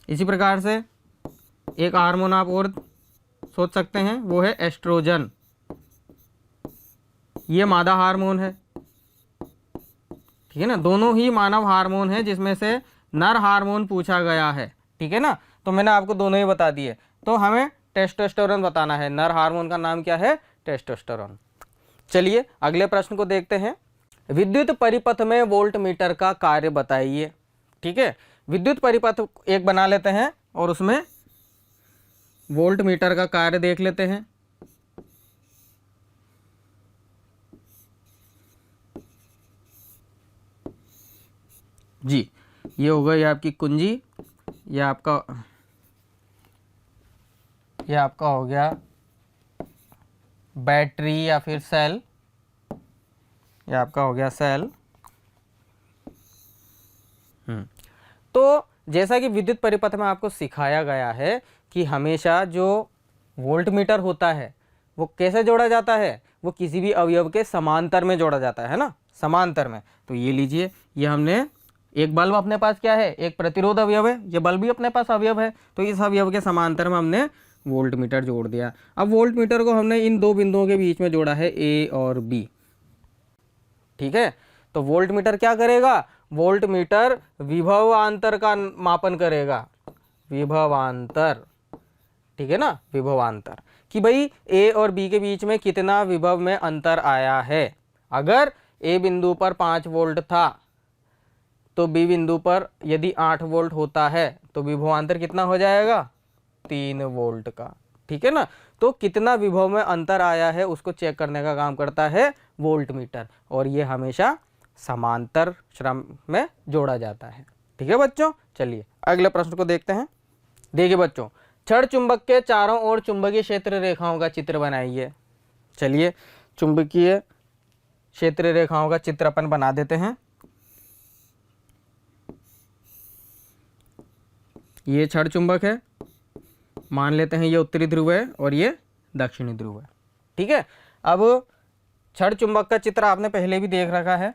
Speaker 1: इसी प्रकार से एक हार्मोन आप और सोच सकते हैं, वो है एस्ट्रोजन। ये मादा हार्मोन है, ठीक है ना, दोनों ही मानव हार्मोन है जिसमें से नर हार्मोन पूछा गया है। ठीक है ना, तो मैंने आपको दोनों ही बता दिए, तो हमें टेस्टोस्टेरोन बताना है। नर हार्मोन का नाम क्या है? टेस्टोस्टेरोन। चलिए अगले प्रश्न को देखते हैं। विद्युत परिपथ में वोल्ट मीटर का कार्य बताइए। ठीक है, विद्युत परिपथ एक बना लेते हैं और उसमें वोल्ट मीटर का कार्य देख लेते हैं। जी, ये हो गई आपकी कुंजी, ये आपका हो गया बैटरी या फिर सेल, ये आपका हो गया सेल। तो जैसा कि विद्युत परिपथ में आपको सिखाया गया है कि हमेशा जो वोल्ट मीटर होता है वो कैसे जोड़ा जाता है, वो किसी भी अवयव के समांतर में जोड़ा जाता है ना, समांतर में। तो ये लीजिए, ये हमने एक बल्ब अपने पास क्या है, एक प्रतिरोध अवयव है, ये बल्ब भी अपने पास अवयव है, तो इस अवयव के समांतर में हमने वोल्ट मीटर जोड़ दिया। अब वोल्ट मीटर को हमने इन दो बिंदुओं के बीच में जोड़ा है, ए और बी, ठीक है। तो वोल्ट मीटर क्या करेगा, वोल्ट मीटर विभवांतर का मापन करेगा, विभवांतर, ठीक है ना, विभवांतर, कि भाई ए और बी के बीच में कितना विभव में अंतर आया है। अगर ए बिंदु पर 5 वोल्ट था तो बी बिंदु पर यदि 8 वोल्ट होता है तो विभवांतर कितना हो जाएगा, 3 वोल्ट का, ठीक है ना। तो कितना विभव में अंतर आया है उसको चेक करने का काम करता है वोल्ट मीटर, और ये हमेशा समांतर श्रम में जोड़ा जाता है, ठीक है बच्चों। चलिए अगले प्रश्न को देखते हैं। देखिए बच्चों, छड़ चुंबक के चारों ओर चुंबकीय क्षेत्र रेखाओं का चित्र बनाइए। चलिए चुंबकीय क्षेत्र रेखाओं का चित्र अपन बना देते हैं। ये छड़ चुंबक है, मान लेते हैं ये उत्तरी ध्रुव है और ये दक्षिणी ध्रुव है, ठीक है। अब छड़ चुंबक का चित्र आपने पहले भी देख रखा है।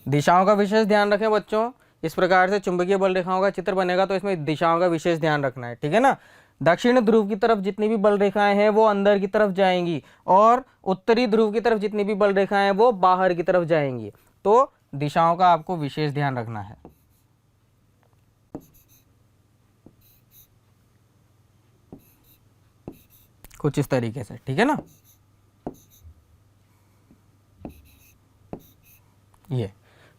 Speaker 1: दिशाओं का विशेष ध्यान रखें बच्चों। इस प्रकार से चुंबकीय बल रेखाओं का चित्र बनेगा तो इसमें दिशाओं का विशेष ध्यान रखना है, ठीक है ना। दक्षिण ध्रुव की तरफ जितनी भी बल रेखाएं हैं वो अंदर की तरफ जाएंगी, और उत्तरी ध्रुव की तरफ जितनी भी बल रेखाएं हैं वो बाहर की तरफ जाएंगी। तो दिशाओं का आपको विशेष ध्यान रखना है। कुछ इस तरीके से, ठीक है ना। ये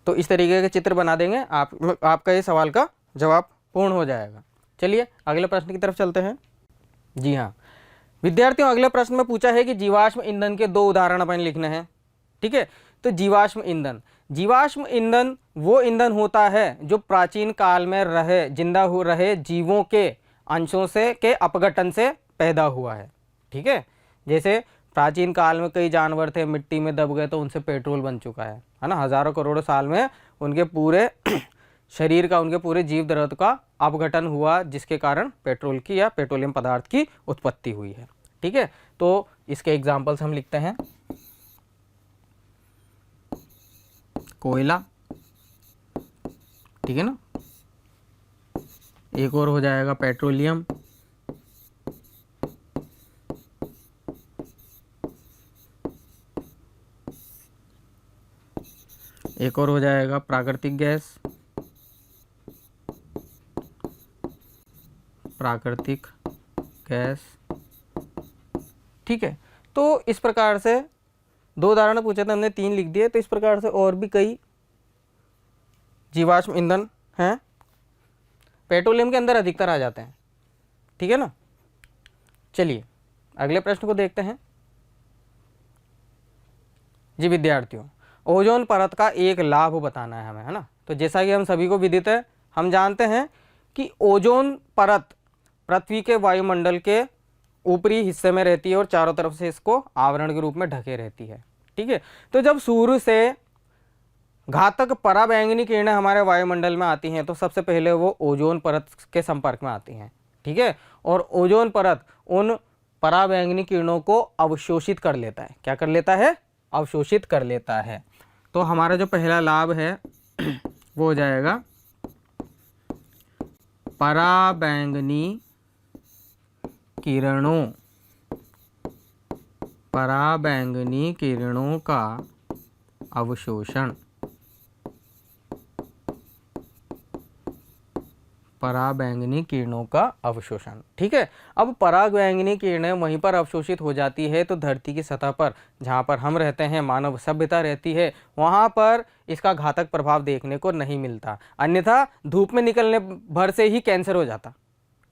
Speaker 1: तो इस तरीके के चित्र बना देंगे आपका ये सवाल का जवाब पूर्ण हो जाएगा। चलिए अगले प्रश्न की तरफ चलते हैं। जी हाँ विद्यार्थियों, अगले प्रश्न में पूछा है कि जीवाश्म ईंधन के 2 उदाहरण अपन लिखने हैं, ठीक है। तो जीवाश्म ईंधन, जीवाश्म ईंधन वो ईंधन होता है जो प्राचीन काल में रहे जिंदा हो रहे जीवों के अंशों से के अपघटन से पैदा हुआ है, ठीक है। जैसे प्राचीन काल में कई जानवर थे, मिट्टी में दब गए तो उनसे पेट्रोल बन चुका है ना। हजारों करोड़ों साल में उनके पूरे शरीर का, उनके पूरे जीव द्रव्य का अपघटन हुआ, जिसके कारण पेट्रोल की या पेट्रोलियम पदार्थ की उत्पत्ति हुई है, ठीक है। तो इसके एग्जाम्पल्स हम लिखते हैं। कोयला, ठीक है ना, एक और हो जाएगा पेट्रोलियम, एक और हो जाएगा प्राकृतिक गैस, प्राकृतिक गैस, ठीक है। तो इस प्रकार से 2 उदाहरण पूछे थे हमने, 3 लिख दिए। तो इस प्रकार से और भी कई जीवाश्म ईंधन हैं, पेट्रोलियम के अंदर अधिकतर आ जाते हैं, ठीक है ना। चलिए अगले प्रश्न को देखते हैं। जी विद्यार्थियों, ओजोन परत का एक लाभ बताना है हमें, है ना। तो जैसा कि हम सभी को विदित है, हम जानते हैं कि ओजोन परत पृथ्वी के वायुमंडल के ऊपरी हिस्से में रहती है और चारों तरफ से इसको आवरण के रूप में ढके रहती है, ठीक है। तो जब सूर्य से घातक पराबैंगनी किरणें हमारे वायुमंडल में आती हैं तो सबसे पहले वो ओजोन परत के संपर्क में आती हैं, ठीक है। और ओजोन परत उन पराबैंगनी किरणों को अवशोषित कर लेता है। क्या कर लेता है? अवशोषित कर लेता है। तो हमारा जो पहला लाभ है वो हो जाएगा पराबैंगनी किरणों, पराबैंगनी किरणों का अवशोषण, पराबैंगनी किरणों का अवशोषण, ठीक है। अब पराबैंगनी किरणें वहीं पर अवशोषित हो जाती है तो धरती की सतह पर जहाँ पर हम रहते हैं, मानव सभ्यता रहती है, वहाँ पर इसका घातक प्रभाव देखने को नहीं मिलता। अन्यथा धूप में निकलने भर से ही कैंसर हो जाता,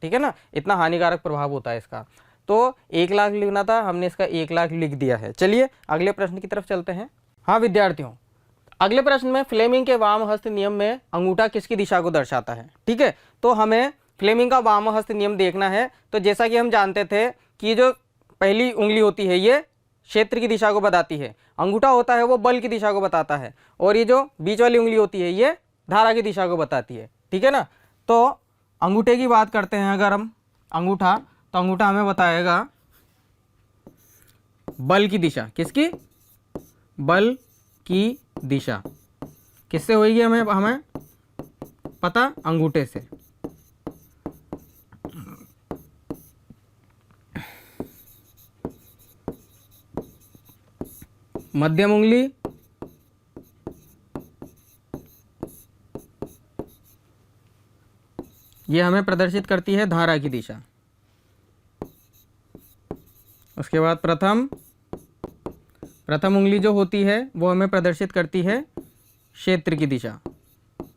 Speaker 1: ठीक है ना, इतना हानिकारक प्रभाव होता है इसका। तो 1 लाख लिखना था, हमने इसका 1 लाख लिख दिया है। चलिए अगले प्रश्न की तरफ चलते हैं। हाँ विद्यार्थियों, अगले प्रश्न में फ्लेमिंग के वाम हस्त नियम में अंगूठा किसकी दिशा को दर्शाता है। ठीक है, तो हमें फ्लेमिंग का वाम हस्त नियम देखना है। तो जैसा कि हम जानते थे कि जो पहली उंगली होती है ये क्षेत्र की दिशा को बताती है, अंगूठा होता है वो बल की दिशा को बताता है, और ये जो बीच वाली उंगली होती है ये धारा की दिशा को बताती है। ठीक है ना, तो अंगूठे की बात करते हैं अगर हम, अंगूठा, तो अंगूठा हमें बताएगा बल की दिशा। किसकी? बल की दिशा किससे होगी हमें पता, अंगूठे से। मध्यम उंगली ये हमें प्रदर्शित करती है धारा की दिशा। उसके बाद प्रथम उंगली जो होती है वो हमें प्रदर्शित करती है क्षेत्र की दिशा।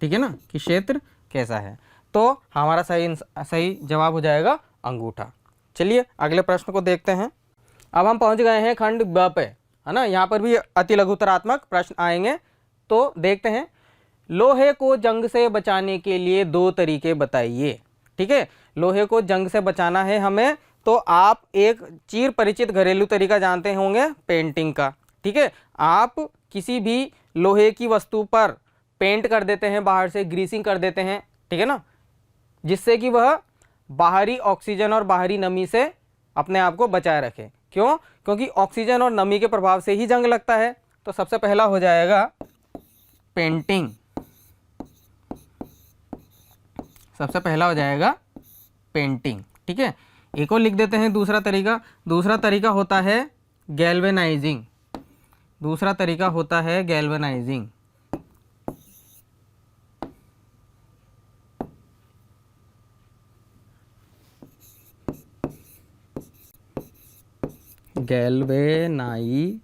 Speaker 1: ठीक है ना, कि क्षेत्र कैसा है। तो हमारा सही जवाब हो जाएगा अंगूठा। चलिए अगले प्रश्न को देखते हैं। अब हम पहुंच गए हैं खंड ब पे, है ना। यहाँ पर भी अति लघुतरात्मक प्रश्न आएंगे। तो देखते हैं, लोहे को जंग से बचाने के लिए 2 तरीके बताइए। ठीक है, लोहे को जंग से बचाना है हमें, तो आप एक चिर परिचित घरेलू तरीका जानते होंगे, पेंटिंग का। ठीक है, आप किसी भी लोहे की वस्तु पर पेंट कर देते हैं, बाहर से ग्रीसिंग कर देते हैं। ठीक है ना, जिससे कि वह बाहरी ऑक्सीजन और बाहरी नमी से अपने आप को बचाए रखे। क्यों? क्योंकि ऑक्सीजन और नमी के प्रभाव से ही जंग लगता है। तो सबसे पहला हो जाएगा पेंटिंग, सबसे पहला हो जाएगा पेंटिंग। ठीक है, एक और लिख देते हैं दूसरा तरीका होता है गैल्वेनाइजिंग। दूसरा तरीका होता है गैल्वेनाइजिंग। गैल्वेनाइजिंग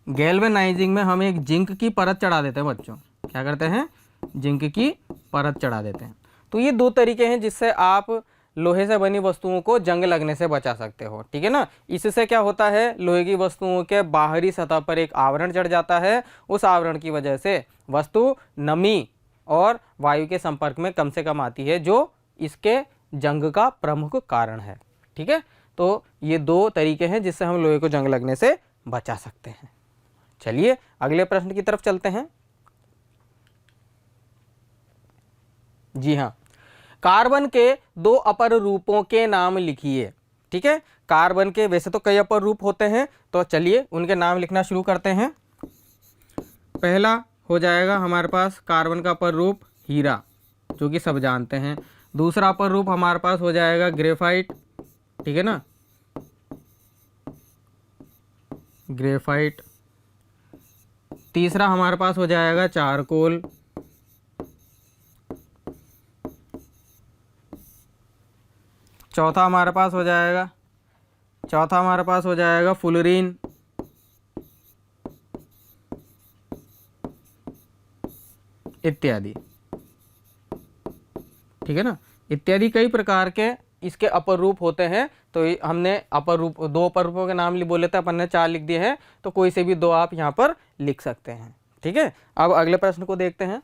Speaker 1: गैल्वेनाइजिंग में हम एक जिंक की परत चढ़ा देते हैं बच्चों। क्या करते हैं? जिंक की परत चढ़ा देते हैं। तो ये 2 तरीके हैं जिससे आप लोहे से बनी वस्तुओं को जंग लगने से बचा सकते हो। ठीक है ना, इससे क्या होता है, लोहे की वस्तुओं के बाहरी सतह पर एक आवरण चढ़ जाता है। उस आवरण की वजह से वस्तु नमी और वायु के संपर्क में कम से कम आती है, जो इसके जंग का प्रमुख कारण है। ठीक है, तो ये 2 तरीके हैं जिससे हम लोहे को जंग लगने से बचा सकते हैं। चलिए अगले प्रश्न की तरफ चलते हैं। जी हाँ, कार्बन के 2 अपर रूपों के नाम लिखिए। ठीक है, कार्बन के वैसे तो कई अपर रूप होते हैं, तो चलिए उनके नाम लिखना शुरू करते हैं। पहला हो जाएगा हमारे पास कार्बन का अपर रूप हीरा, जो कि सब जानते हैं। दूसरा अपर रूप हमारे पास हो जाएगा ग्रेफाइट। ठीक है ना, ग्रेफाइट। तीसरा हमारे पास हो जाएगा चारकोल। चौथा हमारे पास हो जाएगा फुलरीन। इत्यादि। ठीक है ना, इत्यादि कई प्रकार के इसके अपर रूप होते हैं। तो हमने अपर रूप 2 अपर रूपों के नाम बोले थे, अपन ने 4 लिख दिए हैं, तो कोई से भी 2 आप यहाँ पर लिख सकते हैं। ठीक है, अब अगले प्रश्न को देखते हैं।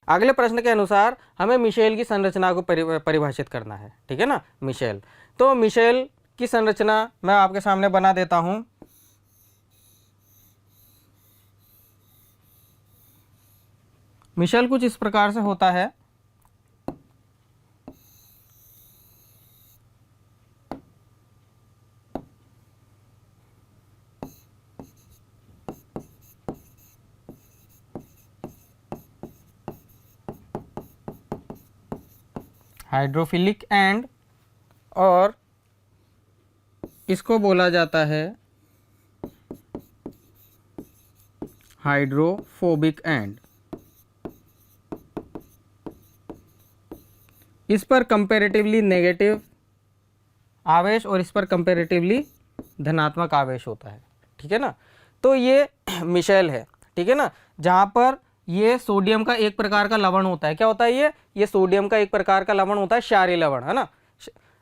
Speaker 1: अगले प्रश्न के अनुसार हमें मिशेल की संरचना को परिभाषित करना है। ठीक है ना, मिशेल। तो मिशेल की संरचना मैं आपके सामने बना देता हूँ। मिशेल कुछ इस प्रकार से होता है। हाइड्रोफिलिक एंड, और इसको बोला जाता है हाइड्रोफोबिक एंड। इस पर कंपैरेटिवली नेगेटिव आवेश और इस पर कंपैरेटिवली धनात्मक आवेश होता है। ठीक है ना। तो ये मिशेल है, ठीक है ना, जहाँ पर ये सोडियम का एक प्रकार का लवण होता है। क्या होता है ये सोडियम का एक प्रकार का लवण होता है, क्षारीय लवण, है ना।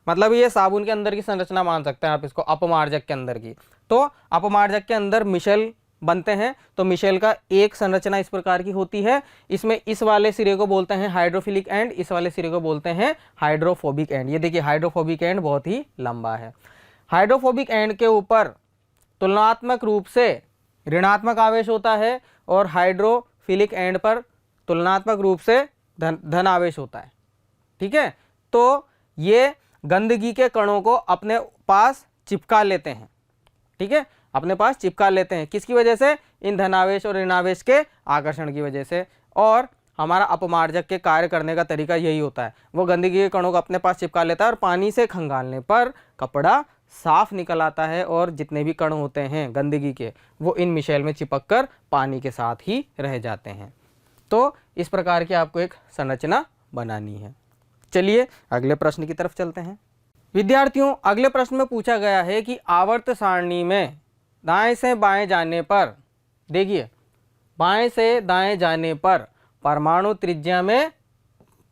Speaker 1: मतलब ये साबुन के अंदर की संरचना मान सकते हैं आप इसको, अपमार्जक के अंदर की। तो अपमार्जक के अंदर मिशेल बनते हैं। तो मिशेल का एक संरचना इस प्रकार की होती है। इसमें इस वाले सिरे को बोलते हैं हाइड्रोफिलिक एंड, इस वाले सिरे को बोलते हैं हाइड्रोफोबिक एंड। ये देखिए हाइड्रोफोबिक एंड बहुत ही लंबा है। हाइड्रोफोबिक एंड के ऊपर तुलनात्मक रूप से ऋणात्मक आवेश होता है और हाइड्रोफिलिक एंड पर तुलनात्मक रूप से धन आवेश होता है, ठीक है। तो ये गंदगी के कणों को अपने पास चिपका लेते हैं, ठीक है, अपने पास चिपका लेते हैं। किसकी वजह से? इन धनावेश और ऋणावेश के आकर्षण की वजह से। और हमारा अपमार्जक के कार्य करने का तरीका यही होता है, वो गंदगी के कणों को अपने पास चिपका लेता है और पानी से खंगालने पर कपड़ा साफ निकल आता है और जितने भी कण होते हैं गंदगी के वो इन मिशेल में चिपककर पानी के साथ ही रह जाते हैं। तो इस प्रकार की आपको एक संरचना बनानी है। चलिए अगले प्रश्न की तरफ चलते हैं। विद्यार्थियों, अगले प्रश्न में पूछा गया है कि आवर्त सारणी में दाएं से बाएं जाने पर, देखिए बाएं से दाएं जाने पर परमाणु त्रिज्या में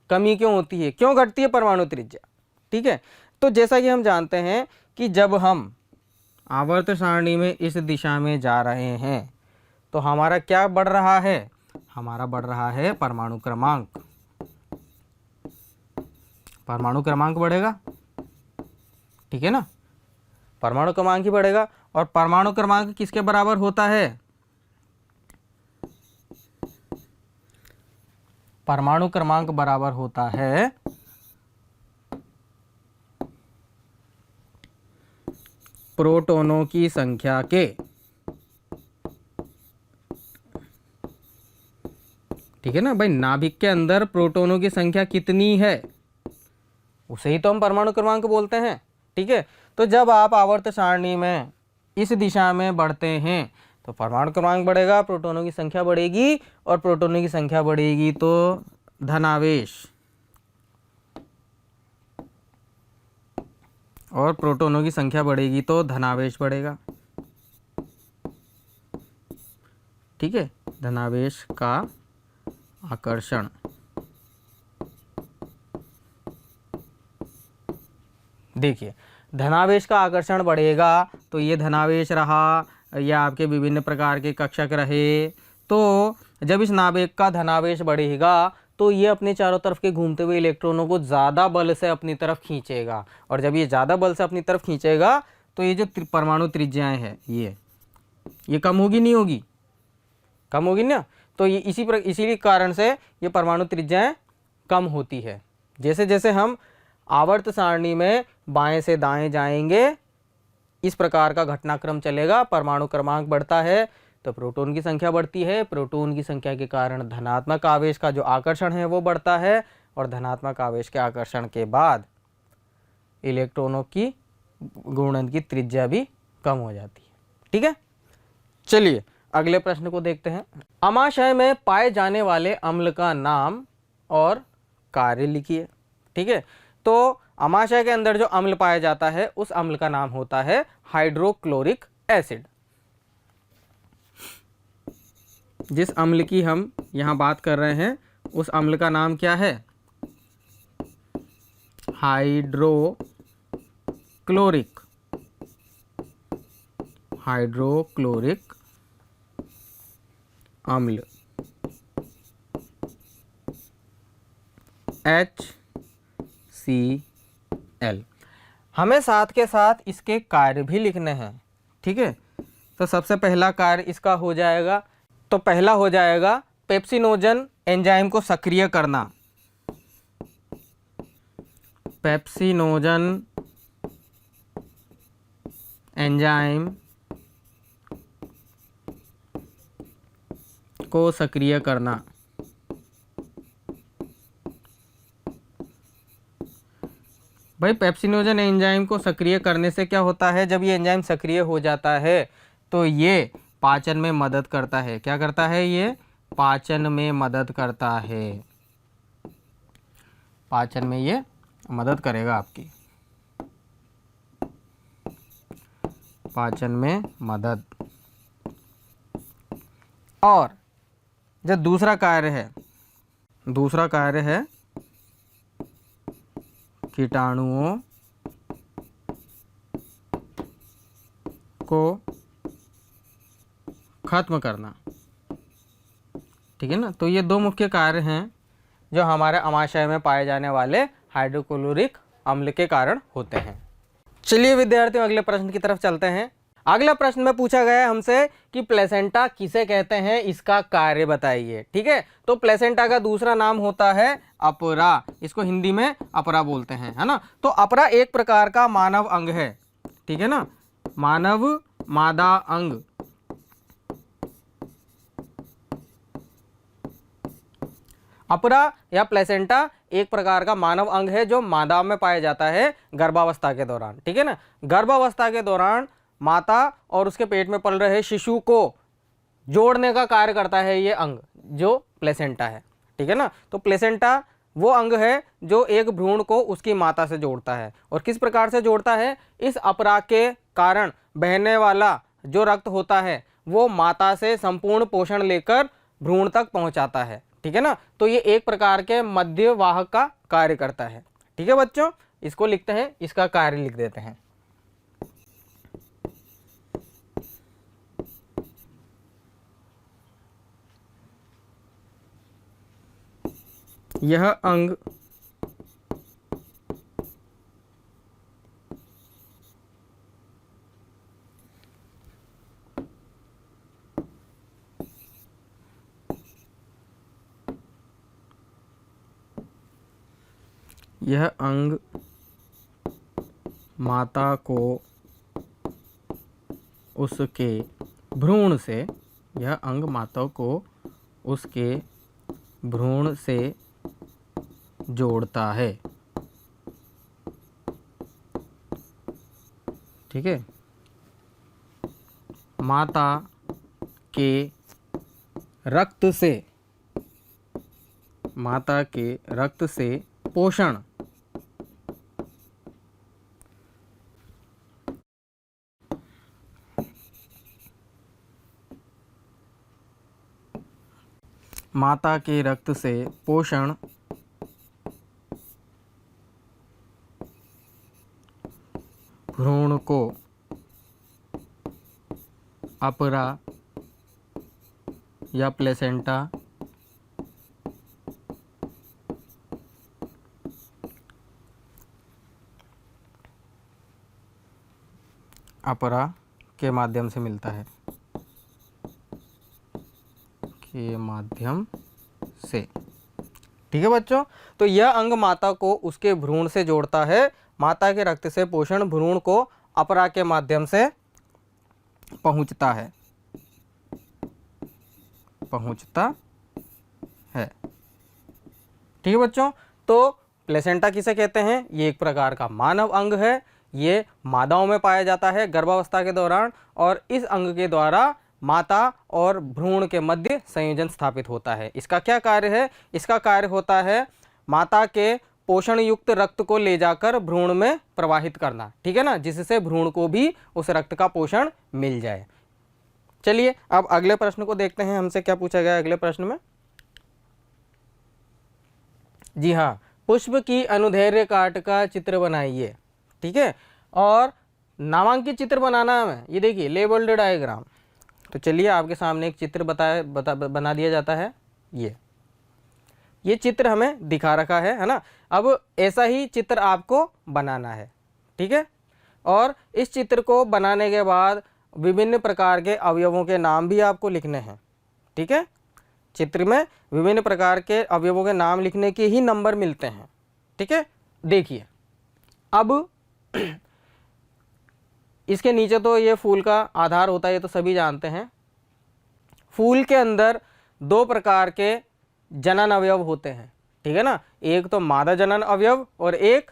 Speaker 1: कमी क्यों होती है, क्यों घटती है परमाणु त्रिज्या, ठीक है। तो जैसा कि हम जानते हैं कि जब हम आवर्त सारणी में इस दिशा में जा रहे हैं तो हमारा क्या बढ़ रहा है, हमारा बढ़ रहा है परमाणु क्रमांक। परमाणु क्रमांक बढ़ेगा, ठीक है ना, परमाणु क्रमांक ही बढ़ेगा। और परमाणु क्रमांक किसके बराबर होता है? परमाणु क्रमांक बराबर होता है प्रोटॉनों की संख्या के, ठीक है ना भाई। नाभिक के अंदर प्रोटॉनों की संख्या कितनी है उसे ही तो हम परमाणु क्रमांक बोलते हैं, ठीक है। तो जब आप आवर्त सारणी में इस दिशा में बढ़ते हैं तो परमाणु क्रमांक बढ़ेगा, प्रोटॉनों की संख्या बढ़ेगी, और प्रोटॉनों की संख्या बढ़ेगी तो धनावेश, और प्रोटॉनों की संख्या बढ़ेगी तो धनावेश बढ़ेगा, ठीक है, धनावेश का आकर्षण। देखिए धनावेश का आकर्षण बढ़ेगा तो ये धनावेश रहा या आपके विभिन्न प्रकार के कक्षक रहे। तो जब इस नाभिक का धनावेश बढ़ेगा तो ये अपने चारों तरफ के घूमते हुए इलेक्ट्रॉनों को ज़्यादा बल से अपनी तरफ खींचेगा, और जब ये ज़्यादा बल से अपनी तरफ खींचेगा तो ये जो परमाणु त्रिज्याएं हैं ये कम होगी, नहीं होगी, कम होगी ना। तो ये इसी कारण से ये परमाणु त्रिज्याएं कम होती है। जैसे जैसे हम आवर्त सारणी में बाएं से दाएं जाएंगे इस प्रकार का घटनाक्रम चलेगा, परमाणु क्रमांक बढ़ता है तो प्रोटॉन की संख्या बढ़ती है, प्रोटॉन की संख्या के कारण धनात्मक आवेश का जो आकर्षण है वो बढ़ता है, और धनात्मक आवेश के आकर्षण के बाद इलेक्ट्रॉनों की घूर्णन की त्रिज्या भी कम हो जाती है, ठीक है। चलिए अगले प्रश्न को देखते हैं। अमाशय में पाए जाने वाले अम्ल का नाम और कार्य लिखिए, ठीक है। तो अमाशय के अंदर जो अम्ल पाया जाता है उस अम्ल का नाम होता है हाइड्रोक्लोरिक एसिड। जिस अम्ल की हम यहाँ बात कर रहे हैं उस अम्ल का नाम क्या है? हाइड्रोक्लोरिक अम्ल HCl। हमें साथ के साथ इसके कार्य भी लिखने हैं, ठीक है। तो सबसे पहला कार्य इसका हो जाएगा, तो पहला हो जाएगा पेप्सिनोजन एंजाइम को सक्रिय करना। पेप्सिनोजन एंजाइम को सक्रिय करना। भाई पेप्सिनोजन एंजाइम को सक्रिय करने से क्या होता है? जब ये एंजाइम सक्रिय हो जाता है तो ये पाचन में मदद करता है। क्या करता है? ये पाचन में मदद करता है। पाचन में ये मदद करेगा आपकी, पाचन में मदद। और जो दूसरा कार्य है कीटाणुओं को खत्म करना। ठीक है ना, तो ये दो मुख्य कार्य हैं जो हमारे अमाशय में पाए जाने वाले हाइड्रोक्लोरिक अम्ल के कारण होते हैं। चलिए विद्यार्थियों, अगले प्रश्न की तरफ चलते हैं। अगला प्रश्न में पूछा गया है हमसे कि प्लेसेंटा किसे कहते हैं, इसका कार्य बताइए। ठीक है, तो प्लेसेंटा का दूसरा नाम होता है अपरा, इसको हिंदी में अपरा बोलते हैं, है ना। तो अपरा एक प्रकार का मानव अंग है। ठीक है ना, मानव मादा अंग। अपरा या प्लेसेंटा एक प्रकार का मानव अंग है जो मादा में पाया जाता है गर्भावस्था के दौरान। ठीक है ना, गर्भावस्था के दौरान माता और उसके पेट में पल रहे शिशु को जोड़ने का कार्य करता है ये अंग जो प्लेसेंटा है। ठीक है ना, तो प्लेसेंटा वो अंग है जो एक भ्रूण को उसकी माता से जोड़ता है। और किस प्रकार से जोड़ता है, इस अपरा के कारण बहने वाला जो रक्त होता है वो माता से संपूर्ण पोषण लेकर भ्रूण तक पहुंचाता है। ठीक है ना, तो ये एक प्रकार के मध्यवाहक का कार्य करता है। ठीक है बच्चों, इसको लिखते हैं, इसका कार्य लिख देते हैं। यह अंग माता को उसके भ्रूण से, यह अंग माता को उसके भ्रूण से जोड़ता है। ठीक है, माता के रक्त से पोषण माता के रक्त से पोषण भ्रूण को अपरा या प्लेसेंटा अपरा के माध्यम से मिलता है, के माध्यम से। ठीक है बच्चों, तो यह अंग माता को उसके भ्रूण से जोड़ता है। माता के रक्त से पोषण भ्रूण को अपरा के माध्यम से पहुंचता है। ठीक है बच्चों, तो प्लेसेंटा किसे कहते हैं, ये एक प्रकार का मानव अंग है। ये मादाओं में पाया जाता है गर्भावस्था के दौरान, और इस अंग के द्वारा माता और भ्रूण के मध्य संयोजन स्थापित होता है। इसका क्या कार्य है, इसका कार्य होता है माता के पोषण युक्त रक्त को ले जाकर भ्रूण में प्रवाहित करना। ठीक है ना, जिससे भ्रूण को भी उस रक्त का पोषण मिल जाए। चलिए अब अगले प्रश्न को देखते हैं, हमसे क्या पूछा गया अगले प्रश्न में। जी हाँ, पुष्प की अनुदैर्ध्य काट का चित्र बनाइए। ठीक है, और नामांकित चित्र बनाना है। ये देखिए लेबल्ड डायग्राम। तो चलिए आपके सामने एक चित्र बना दिया जाता है। ये चित्र हमें दिखा रखा है ना। अब ऐसा ही चित्र आपको बनाना है। ठीक है, और इस चित्र को बनाने के बाद विभिन्न प्रकार के अवयवों के नाम भी आपको लिखने हैं। ठीक है, चित्र में विभिन्न प्रकार के अवयवों के नाम लिखने के ही नंबर मिलते हैं। ठीक है, देखिए अब इसके नीचे तो ये फूल का आधार होता है, ये तो सभी जानते हैं। फूल के अंदर दो प्रकार के जनन अवयव होते हैं। ठीक है ना, एक तो मादा जनन अवयव और एक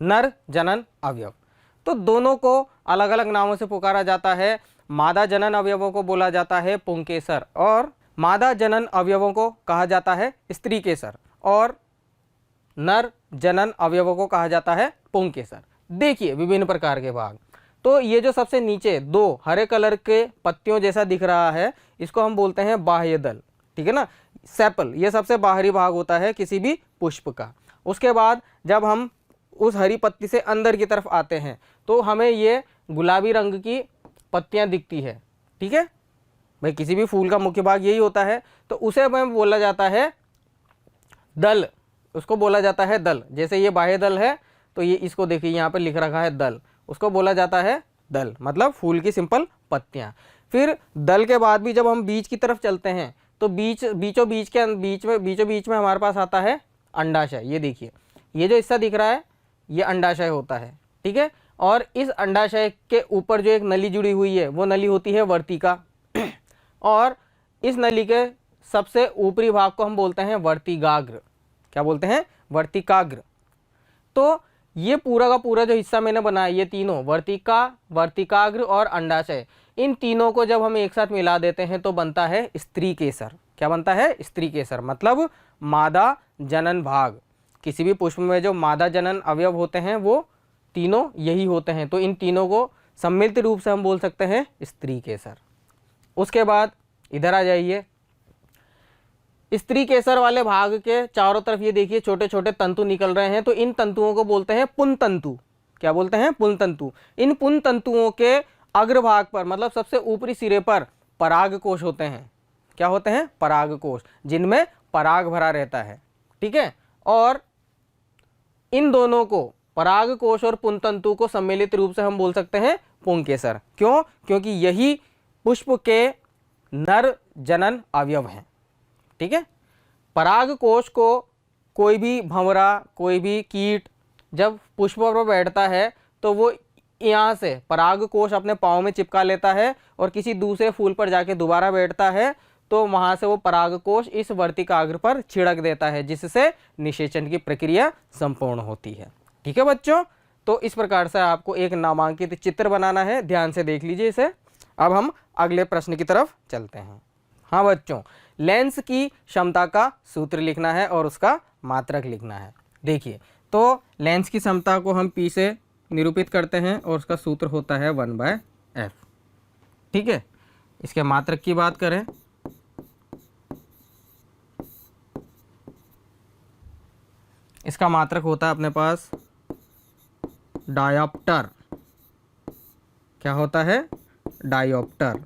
Speaker 1: नर जनन अवयव। तो दोनों को अलग अलग नामों से पुकारा जाता है। मादा जनन अवयवों को बोला जाता है पुंकेसर, और मादा जनन अवयवों को कहा जाता है स्त्रीकेसर, और नर जनन अवयवों को कहा जाता है पुंकेसर। देखिए विभिन्न प्रकार के भाग। तो ये जो सबसे नीचे दो हरे कलर के पत्तियों जैसा दिख रहा है, इसको हम बोलते हैं बाह्य दल, ठीक है ना। सेपल ये सबसे बाहरी भाग होता है किसी भी पुष्प का। उसके बाद जब हम उस हरी पत्ती से अंदर की तरफ आते हैं तो हमें ये गुलाबी रंग की पत्तियां दिखती है, ठीक है भाई। किसी भी फूल का मुख्य भाग यही होता है, तो उसे हमें बोला जाता है दल, उसको बोला जाता है दल। जैसे ये बाह्य दल है तो ये इसको देखिए यहाँ पर लिख रखा है दल, उसको बोला जाता है दल, मतलब फूल की सिंपल पत्तियां। फिर दल के बाद भी जब हम बीज की तरफ चलते हैं तो बीचों बीच में हमारे पास आता है अंडाशय। ये देखिए, ये जो हिस्सा दिख रहा है ये अंडाशय होता है, ठीक है। और इस अंडाशय के ऊपर जो एक नली जुड़ी हुई है वो नली होती है वर्तिका, और इस नली के सबसे ऊपरी भाग को हम बोलते हैं वर्तिकाग्र। क्या बोलते हैं? वर्तिकाग्र। तो ये पूरा का पूरा जो हिस्सा मैंने बनाया, ये तीनों वर्तिका, वर्तिकाग्र और अंडाशय, इन तीनों को जब हम एक साथ मिला देते हैं तो बनता है स्त्री केसर। क्या बनता है? स्त्री केसर, मतलब मादा जनन भाग। किसी भी पुष्प में जो मादा जनन अवयव होते हैं वो तीनों यही होते हैं, तो इन तीनों को सम्मिलित रूप से हम बोल सकते हैं स्त्री केसर। उसके बाद इधर आ जाइए, स्त्री केसर वाले भाग के चारों तरफ ये देखिए छोटे छोटे तंतु निकल रहे हैं, तो इन तंतुओं को बोलते हैं पुंज तंतु। क्या बोलते हैं? पुंज तंतु। इन पुंज तंतुओं के अग्रभाग पर, मतलब सबसे ऊपरी सिरे पर पराग कोश होते हैं। क्या होते हैं? पराग कोश, जिनमें पराग भरा रहता है, ठीक है। और इन दोनों को, पराग कोश और पुंज तंतु को सम्मिलित रूप से हम बोल सकते हैं पुंकेसर। क्यों? क्योंकि यही पुष्प के नर जनन अवयव हैं, ठीक है। पराग कोश को कोई भी भंवरा, कोई भी कीट जब पुष्प पर बैठता है तो वो यहाँ से पराग कोश अपने पाँव में चिपका लेता है और किसी दूसरे फूल पर जाके दोबारा बैठता है, तो वहाँ से वो पराग कोश इस वर्तिकाग्र पर छिड़क देता है, जिससे निषेचन की प्रक्रिया संपूर्ण होती है, ठीक है बच्चों। तो इस प्रकार से आपको एक नामांकित चित्र बनाना है, ध्यान से देख लीजिए इसे। अब हम अगले प्रश्न की तरफ चलते हैं। हाँ बच्चों, लेंस की क्षमता का सूत्र लिखना है और उसका मात्रक लिखना है। देखिए, तो लेंस की क्षमता को हम P से निरूपित करते हैं और उसका सूत्र होता है 1/f, ठीक है। इसके मात्रक की बात करें, इसका मात्रक होता है अपने पास डायोप्टर। क्या होता है? डायोप्टर।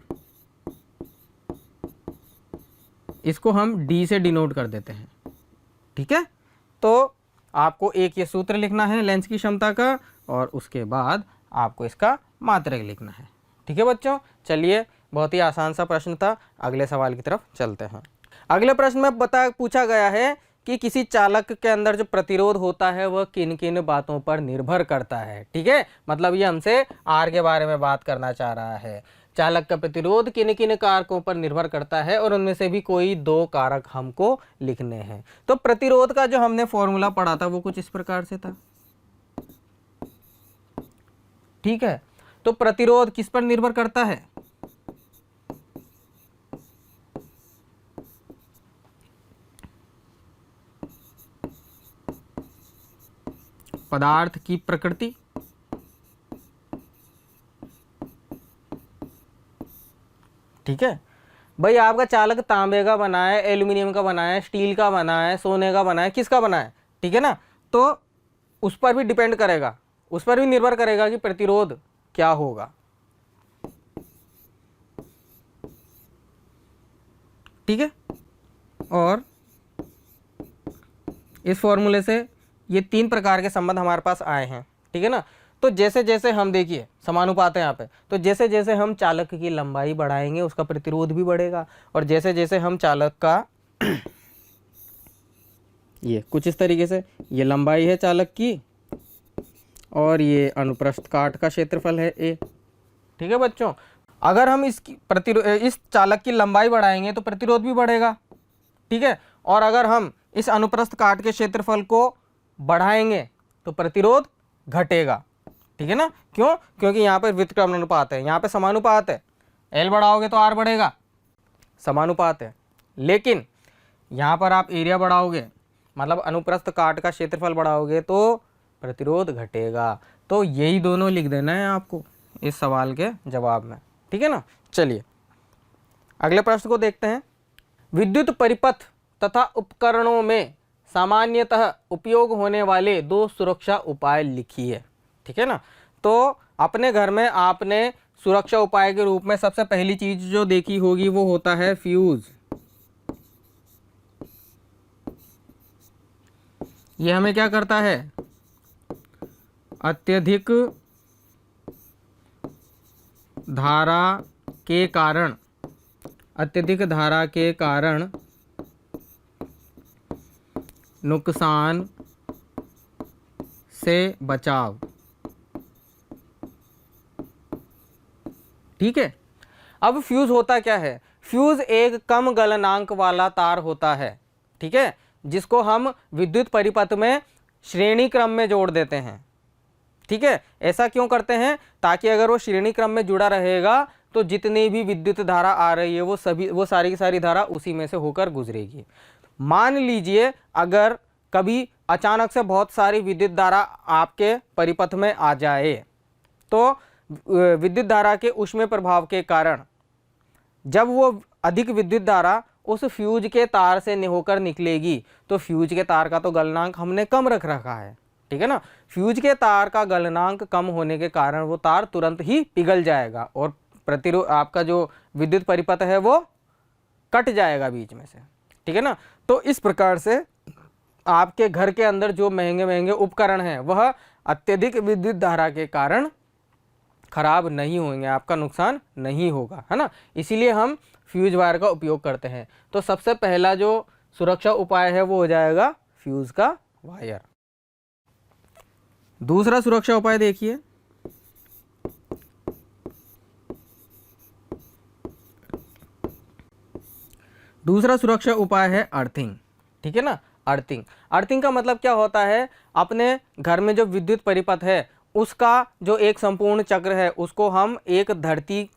Speaker 1: इसको हम D से डिनोट कर देते हैं, ठीक है। तो आपको एक ये सूत्र लिखना है लेंस की क्षमता का, और उसके बाद आपको इसका मात्रक लिखना है, ठीक है बच्चों। चलिए, बहुत ही आसान सा प्रश्न था, अगले सवाल की तरफ चलते हैं। अगले प्रश्न में पूछा गया है कि किसी चालक के अंदर जो प्रतिरोध होता है वह किन किन बातों पर निर्भर करता है, ठीक है। मतलब ये हमसे R के बारे में बात करना चाह रहा है। चालक का प्रतिरोध किन किन कारकों पर निर्भर करता है और उनमें से भी कोई 2 कारक हमको लिखने हैं। तो प्रतिरोध का जो हमने फॉर्मूला पढ़ा था वो कुछ इस प्रकार से था, ठीक है। तो प्रतिरोध किस पर निर्भर करता है? पदार्थ की प्रकृति, ठीक है भाई। आपका चालक तांबे का बना है, एल्यूमिनियम का बना है, स्टील का बना है, सोने का बना है, किसका बना है, ठीक है ना। तो उस पर भी डिपेंड करेगा, उस पर भी निर्भर करेगा कि प्रतिरोध क्या होगा, ठीक है। और इस फॉर्मूले से ये 3 प्रकार के संबंध हमारे पास आए हैं, ठीक है ना। तो जैसे जैसे हम, देखिए समानुपात है यहाँ पे, तो जैसे जैसे हम चालक की लंबाई बढ़ाएंगे उसका प्रतिरोध भी बढ़ेगा, और जैसे जैसे हम चालक का ये कुछ इस तरीके से, ये लंबाई है चालक की और ये अनुप्रस्थ काट का क्षेत्रफल है A, ठीक है बच्चों। अगर हम इस चालक की लंबाई बढ़ाएंगे तो प्रतिरोध भी बढ़ेगा, ठीक है। और अगर हम इस अनुप्रस्थ काट के क्षेत्रफल को बढ़ाएंगे तो प्रतिरोध घटेगा, ठीक है ना। क्यों? क्योंकि यहाँ पर व्युत्क्रमण अनुपात है, यहाँ पे समानुपात है। L बढ़ाओगे तो R बढ़ेगा, समानुपात है। लेकिन यहाँ पर आप एरिया बढ़ाओगे, मतलब अनुप्रस्थ काट का क्षेत्रफल बढ़ाओगे तो प्रतिरोध घटेगा। तो यही दोनों लिख देना है आपको, इस सवाल के जवाब में, ठीक है ना। चलिए अगले प्रश्न को देखते हैं। विद्युत परिपथ तथा उपकरणों में सामान्यतः उपयोग होने वाले 2 सुरक्षा उपाय लिखिए, ठीक है ना। तो अपने घर में आपने सुरक्षा उपाय के रूप में सबसे पहली चीज जो देखी होगी वो होता है फ्यूज। ये हमें क्या करता है, अत्यधिक धारा के कारण, अत्यधिक धारा के कारण नुकसान से बचाव, ठीक है। अब फ्यूज होता क्या है, फ्यूज एक कम गलनांक वाला तार होता है, ठीक है, जिसको हम विद्युत परिपथ में श्रेणी क्रम में जोड़ देते हैं, ठीक है। ऐसा क्यों करते हैं, ताकि अगर वो श्रेणी क्रम में जुड़ा रहेगा तो जितनी भी विद्युत धारा आ रही है वो सारी की सारी धारा उसी में से होकर गुजरेगी। मान लीजिए अगर कभी अचानक से बहुत सारी विद्युत धारा आपके परिपथ में आ जाए, तो विद्युत धारा के ऊष्मीय प्रभाव के कारण जब वो अधिक विद्युत धारा उस फ्यूज के तार से होकर निकलेगी, तो फ्यूज के तार का तो गलनांक हमने कम रख रखा है, ठीक है ना। फ्यूज के तार का गलनांक कम होने के कारण वो तार तुरंत ही पिघल जाएगा और प्रतिरोध, आपका जो विद्युत परिपथ है वो कट जाएगा बीच में से, ठीक है ना। तो इस प्रकार से आपके घर के अंदर जो महंगे महंगे उपकरण हैं वह अत्यधिक विद्युत धारा के कारण खराब नहीं होंगे, आपका नुकसान नहीं होगा, है ना। इसीलिए हम फ्यूज वायर का उपयोग करते हैं। तो सबसे पहला जो सुरक्षा उपाय है वो हो जाएगा फ्यूज का वायर। दूसरा सुरक्षा उपाय देखिए, दूसरा सुरक्षा उपाय है अर्थिंग, ठीक है ना। अर्थिंग, अर्थिंग का मतलब क्या होता है, अपने घर में जो विद्युत परिपथ है उसका जो एक संपूर्ण चक्र है उसको हम एक धरती,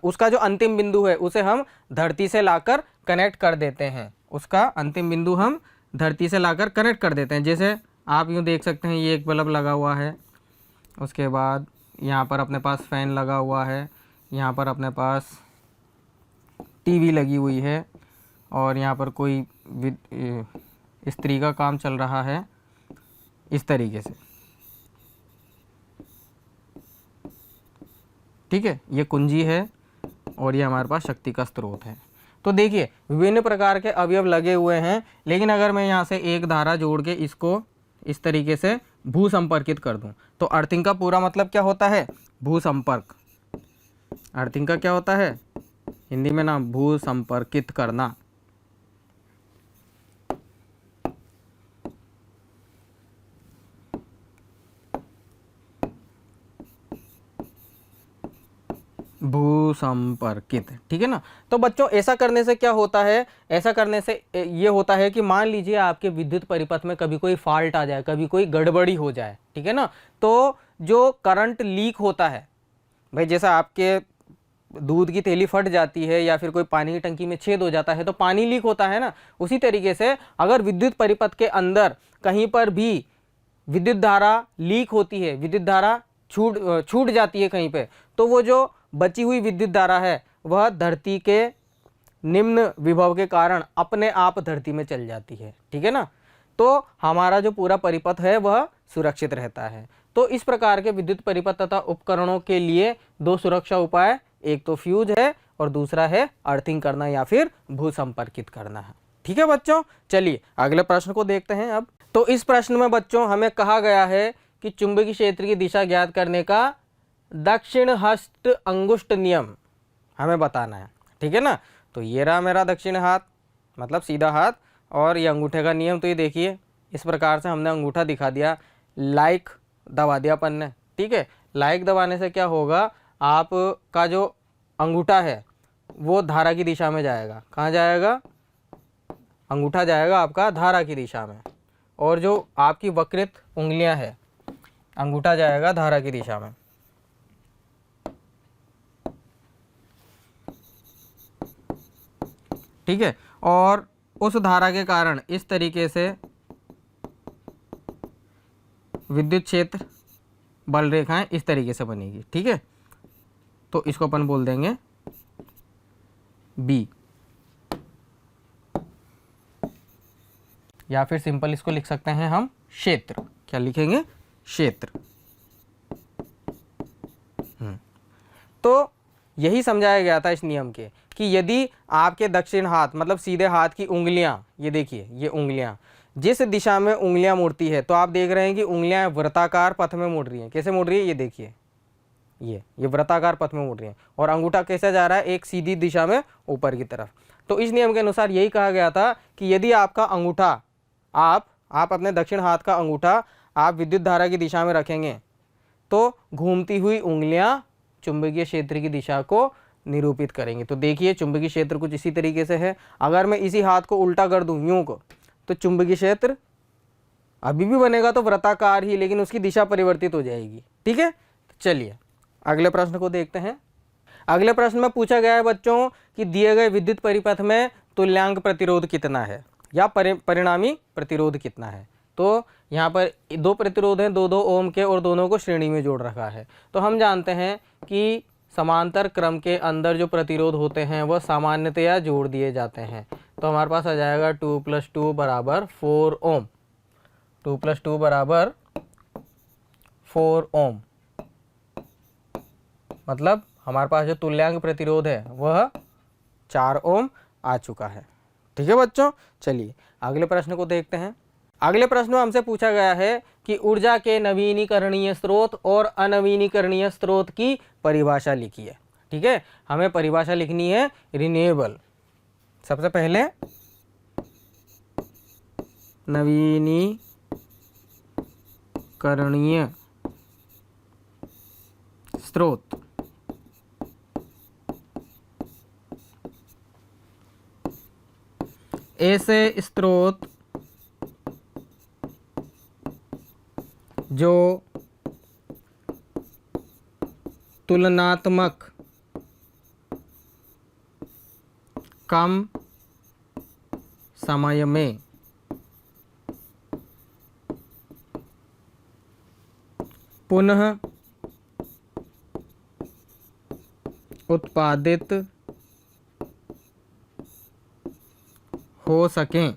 Speaker 1: उसका जो अंतिम बिंदु है उसे हम धरती से लाकर कनेक्ट कर देते हैं, उसका अंतिम बिंदु हम धरती से लाकर कनेक्ट कर देते हैं। जैसे आप यूँ देख सकते हैं, ये एक बल्ब लगा हुआ है, उसके बाद यहाँ पर अपने पास फ़ैन लगा हुआ है, यहाँ पर अपने पास टीवी लगी हुई है और यहाँ पर कोई इस्त्री का काम चल रहा है, इस तरीके से, ठीक है। ये कुंजी है और ये हमारे पास शक्ति का स्रोत है। तो देखिए विभिन्न प्रकार के अवयव लगे हुए हैं, लेकिन अगर मैं यहाँ से एक धारा जोड़ के इसको इस तरीके से भू संपर्कित कर दूं, तो अर्थिंग का पूरा मतलब क्या होता है, भू संपर्क। अर्थिंग का क्या होता है हिंदी में ना, भू संपर्कित करना। भू संपर्कित, ठीक है ना। तो बच्चों ऐसा करने से क्या होता है, ऐसा करने से ये होता है कि मान लीजिए आपके विद्युत परिपथ में कभी कोई फॉल्ट आ जाए, कभी कोई गड़बड़ी हो जाए, ठीक है ना। तो जो करंट लीक होता है भाई, जैसा आपके दूध की थैली फट जाती है या फिर कोई पानी की टंकी में छेद हो जाता है तो पानी लीक होता है ना, उसी तरीके से अगर विद्युत परिपथ के अंदर कहीं पर भी विद्युत धारा लीक होती है, विद्युत धारा छूट जाती है कहीं पे, तो वो जो बची हुई विद्युत धारा है वह धरती के निम्न विभव के कारण अपने आप धरती में चल जाती है, ठीक है ना। तो हमारा जो पूरा परिपथ है वह सुरक्षित रहता है। तो इस प्रकार के विद्युत परिपथ तथा उपकरणों के लिए 2 सुरक्षा उपाय, एक तो फ्यूज है और दूसरा है अर्थिंग करना या फिर भू संपर्कित करना है, ठीक है बच्चों। चलिए अगले प्रश्न को देखते हैं अब। तो इस प्रश्न में बच्चों हमें कहा गया है कि चुंबकीय क्षेत्र की दिशा ज्ञात करने का दक्षिण हस्त अंगुष्ठ नियम हमें बताना है, ठीक है ना। तो ये रहा मेरा दक्षिण हाथ, मतलब सीधा हाथ, और ये अंगूठे का नियम। तो ये देखिए इस प्रकार से हमने अंगूठा दिखा दिया, लाइक दबा दिया अपन ने, ठीक है। लाइक दबाने से क्या होगा, आपका जो अंगूठा है वो धारा की दिशा में जाएगा। कहाँ जाएगा, अंगूठा जाएगा आपका धारा की दिशा में, और जो आपकी वक्रित उंगलियां हैं अंगूठा जाएगा धारा की दिशा में, ठीक है। और उस धारा के कारण इस तरीके से विद्युत क्षेत्र बल रेखाएं इस तरीके से बनेगी, ठीक है। तो इसको अपन बोल देंगे बी, या फिर सिंपल इसको लिख सकते हैं हम क्षेत्र। क्या लिखेंगे? क्षेत्र। तो यही समझाया गया था इस नियम के कि यदि आपके दक्षिण हाथ मतलब सीधे हाथ की उंगलियां, ये देखिए ये उंगलियां जिस दिशा में उंगलियां मुड़ती है, तो आप देख रहे हैं कि उंगलियां वृत्ताकार पथ में मुड़ रही हैं। कैसे मुड़ रही है? ये देखिए, ये वृत्ताकार पथ में मुड़ रही है, और अंगूठा कैसे जा रहा है? एक सीधी दिशा में ऊपर की तरफ। तो इस नियम के अनुसार यही कहा गया था कि यदि आपका अंगूठा आप अपने दक्षिण हाथ का अंगूठा आप विद्युत धारा की दिशा में रखेंगे तो घूमती हुई उंगलियां चुंबकीय क्षेत्र की दिशा को निरूपित करेंगे। तो देखिए चुंबकीय क्षेत्र कुछ इसी तरीके से है। अगर मैं इसी हाथ को उल्टा कर दूं यूं को, तो चुंबकीय क्षेत्र अभी भी बनेगा तो वृत्ताकार ही, लेकिन उसकी दिशा परिवर्तित हो जाएगी। ठीक है, चलिए अगले प्रश्न को देखते हैं। अगले प्रश्न में पूछा गया है बच्चों कि दिए गए विद्युत परिपथ में तुल्यांक प्रतिरोध कितना है या परिणामी प्रतिरोध कितना है। तो यहाँ पर दो प्रतिरोध हैं 2-2 ओम के, और दोनों को श्रेणी में जोड़ रखा है। तो हम जानते हैं कि समांतर क्रम के अंदर जो प्रतिरोध होते हैं वह सामान्यतया जोड़ दिए जाते हैं। तो हमारे पास आ जाएगा 2 + 2 = 4 ओम, 2 + 2 = 4 ओम। मतलब हमारे पास जो तुल्यांक प्रतिरोध है वह 4 ओम आ चुका है। ठीक है बच्चों, चलिए अगले प्रश्न को देखते हैं। अगले प्रश्न में हमसे पूछा गया है कि ऊर्जा के नवीनीकरणीय स्रोत और अनवीनीकरणीय स्रोत की परिभाषा लिखिए। ठीक है, हमें परिभाषा लिखनी है रिन्यूएबल। सबसे पहले नवीनीकरणीय स्रोत, ऐसे स्रोत जो तुलनात्मक कम समय में पुनः उत्पादित हो सकें,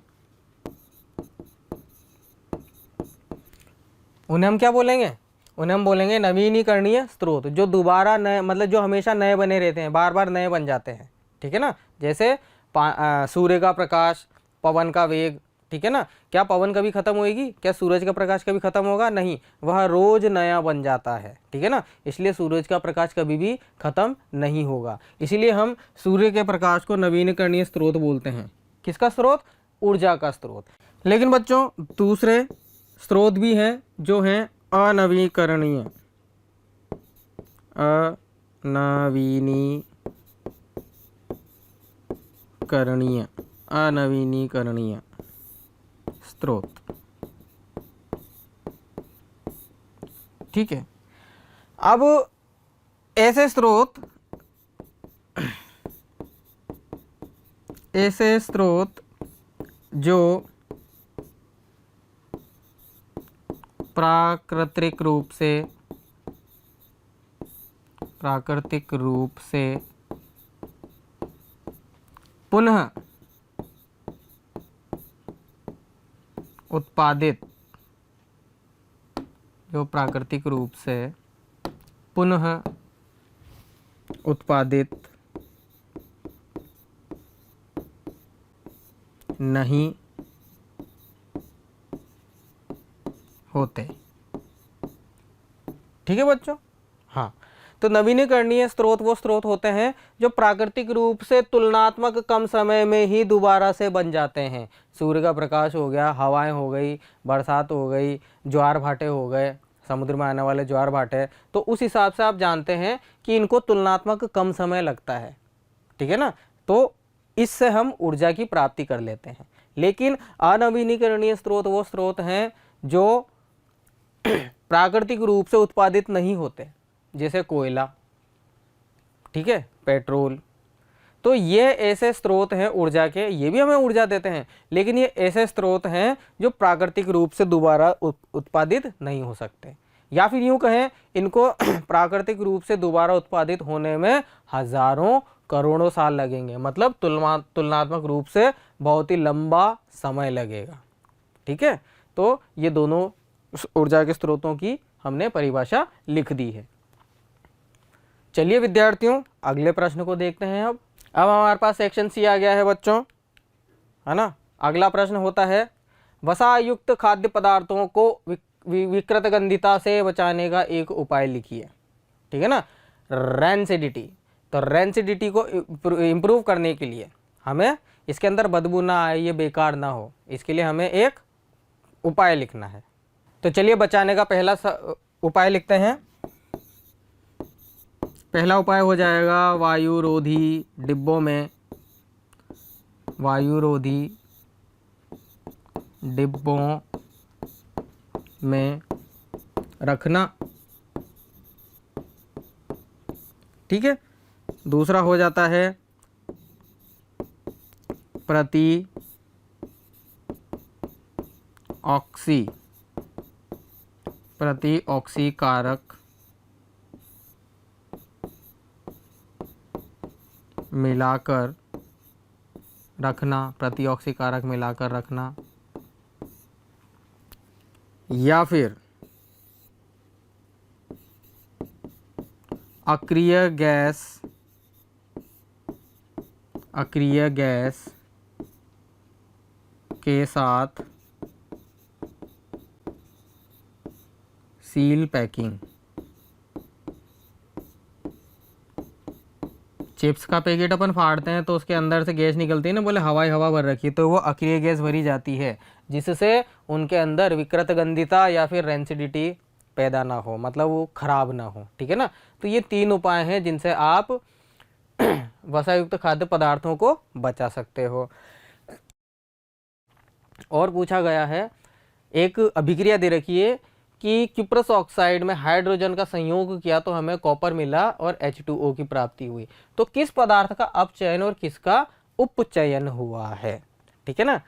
Speaker 1: उन्हें हम क्या बोलेंगे? उन्हें हम बोलेंगे नवीनीकरणीय स्रोत, जो दोबारा नए मतलब जो हमेशा नए बने रहते हैं, बार बार नए बन जाते हैं। ठीक है ना, जैसे सूर्य का प्रकाश, पवन का वेग। ठीक है ना, क्या पवन कभी खत्म होएगी? क्या सूरज का प्रकाश कभी खत्म होगा? नहीं, वह रोज नया बन जाता है। ठीक है ना, इसलिए सूरज का प्रकाश कभी भी खत्म नहीं होगा। इसीलिए हम सूर्य के प्रकाश को नवीनीकरणीय स्रोत बोलते हैं। किसका स्रोत? ऊर्जा का स्रोत। लेकिन बच्चों दूसरे स्रोत भी हैं जो हैं अनवीकरणीय, अनवीनीकरणीय स्रोत। ठीक है, अब ऐसे स्रोत जो प्राकृतिक रूप से पुनः उत्पादित, जो प्राकृतिक रूप से पुनः उत्पादित नहीं होते। ठीक है बच्चों, हाँ। तो नवीनीकरणीय स्रोत वो स्रोत होते हैं जो प्राकृतिक रूप से तुलनात्मक कम समय में ही दोबारा से बन जाते हैं। सूर्य का प्रकाश हो गया, हवाएं हो गई, बरसात हो गई, ज्वार भाटे हो गए, समुद्र में आने वाले ज्वार भाटे, तो उस हिसाब से आप जानते हैं कि इनको तुलनात्मक कम समय लगता है। ठीक है ना, तो इससे हम ऊर्जा की प्राप्ति कर लेते हैं। लेकिन अनवीनीकरणीय स्रोत वो स्रोत हैं जो प्राकृतिक रूप से उत्पादित नहीं होते, जैसे कोयला, ठीक है, पेट्रोल। तो ये ऐसे स्रोत हैं ऊर्जा के, ये भी हमें ऊर्जा देते हैं, लेकिन ये ऐसे स्रोत हैं जो प्राकृतिक रूप से दोबारा उत्पादित नहीं हो सकते। या फिर यूं कहें इनको प्राकृतिक रूप से दोबारा उत्पादित होने में हजारों करोड़ों साल लगेंगे, मतलब तुलनात्मक रूप से बहुत ही लंबा समय लगेगा। ठीक है, तो ये दोनों ऊर्जा के स्रोतों की हमने परिभाषा लिख दी है। चलिए विद्यार्थियों अगले प्रश्न को देखते हैं। अब हमारे पास सेक्शन सी आ गया है बच्चों, है ना। अगला प्रश्न होता है वसा युक्त खाद्य पदार्थों को विकृतगंधिता से बचाने का एक उपाय लिखिए। ठीक है ना, रैंसिडिटी। तो रैंसिडिटी को इम्प्रूव करने के लिए हमें इसके अंदर बदबू ना आए, ये बेकार ना हो, इसके लिए हमें एक उपाय लिखना है। तो चलिए बचाने का पहला उपाय लिखते हैं। पहला उपाय हो जाएगा वायुरोधी डिब्बों में, वायुरोधी डिब्बों में रखना। ठीक है, दूसरा हो जाता है प्रति ऑक्सी कारक मिलाकर रखना, प्रति ऑक्सी कारक मिलाकर रखना। या फिर अक्रिय गैस के साथ सील पैकिंग। चिप्स का पैकेट अपन फाड़ते हैं तो उसके अंदर से गैस निकलती है ना, बोले हवा भर रखी है, तो वो अक्रिय गैस भरी जाती है जिससे उनके अंदर विकृतगंधिता या फिर रेंसिडिटी पैदा ना हो, मतलब वो खराब ना हो। ठीक है ना, तो ये 3 उपाय हैं जिनसे आप वसायुक्त खाद्य पदार्थों को बचा सकते हो। और पूछा गया है, एक अभिक्रिया दे रखी है कि क्यूप्रस ऑक्साइड में हाइड्रोजन का संयोग किया तो हमें कॉपर मिला और H2O की प्राप्ति हुई। तो किस पदार्थ का अपचयन और किसका उपचयन हुआ है? ठीक है ना,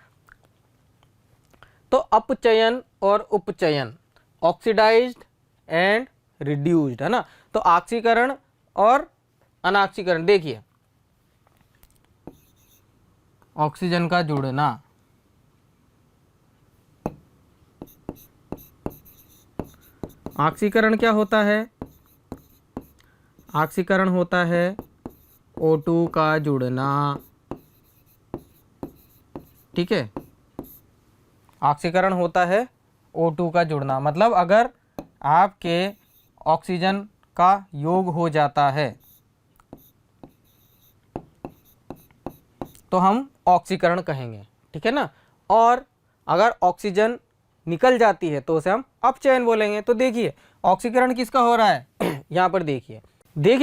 Speaker 1: तो अपचयन और उपचयन, ऑक्सीडाइज्ड एंड रिड्यूस्ड, है ना। तो ऑक्सीकरण और अनाक्सीकरण, देखिए ऑक्सीजन का जुड़ना, ऑक्सीकरण क्या होता है? ऑक्सीकरण होता है O2 का जुड़ना। ठीक है, ऑक्सीकरण होता है O2 का जुड़ना, मतलब अगर आपके ऑक्सीजन का योग हो जाता है तो हम ऑक्सीकरण कहेंगे। ठीक है ना, और अगर ऑक्सीजन निकल जाती है तो उसे हम अपचयन बोलेंगे। तो देखिए ऑक्सीकरण किसका हो रहा है यहाँ पर देखिए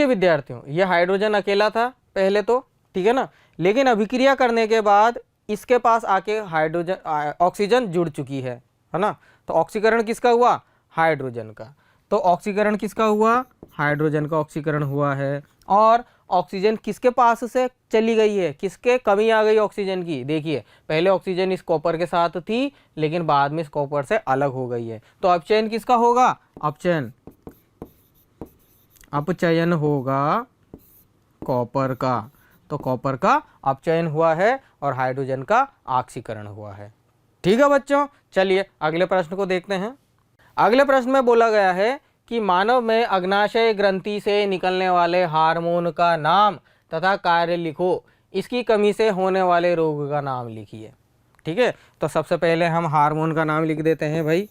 Speaker 1: विद्यार्थियों, ये हाइड्रोजन अकेला था पहले तो, ठीक है ना, लेकिन अभिक्रिया करने के बाद इसके पास आके हाइड्रोजन ऑक्सीजन जुड़ चुकी है ना। तो ऑक्सीकरण किसका हुआ? हाइड्रोजन का। तो ऑक्सीकरण किसका हुआ? हाइड्रोजन का ऑक्सीकरण हुआ है। और ऑक्सीजन किसके पास से चली गई है? किसके कमी आ गई ऑक्सीजन की? देखिए पहले ऑक्सीजन इस कॉपर के साथ थी लेकिन बाद में इस कॉपर से अलग हो गई है। तो अपचयन किसका होगा? अपचयन होगा कॉपर का। तो कॉपर का अपचयन हुआ है और हाइड्रोजन का ऑक्सीकरण हुआ है। ठीक है बच्चों, चलिए अगले प्रश्न को देखते हैं। अगले प्रश्न में बोला गया है कि मानव में अग्नाशय ग्रंथि से निकलने वाले हार्मोन का नाम तथा कार्य लिखो, इसकी कमी से होने वाले रोग का नाम लिखिए। ठीक है, तो सबसे पहले हम हार्मोन का नाम लिख देते हैं भाई।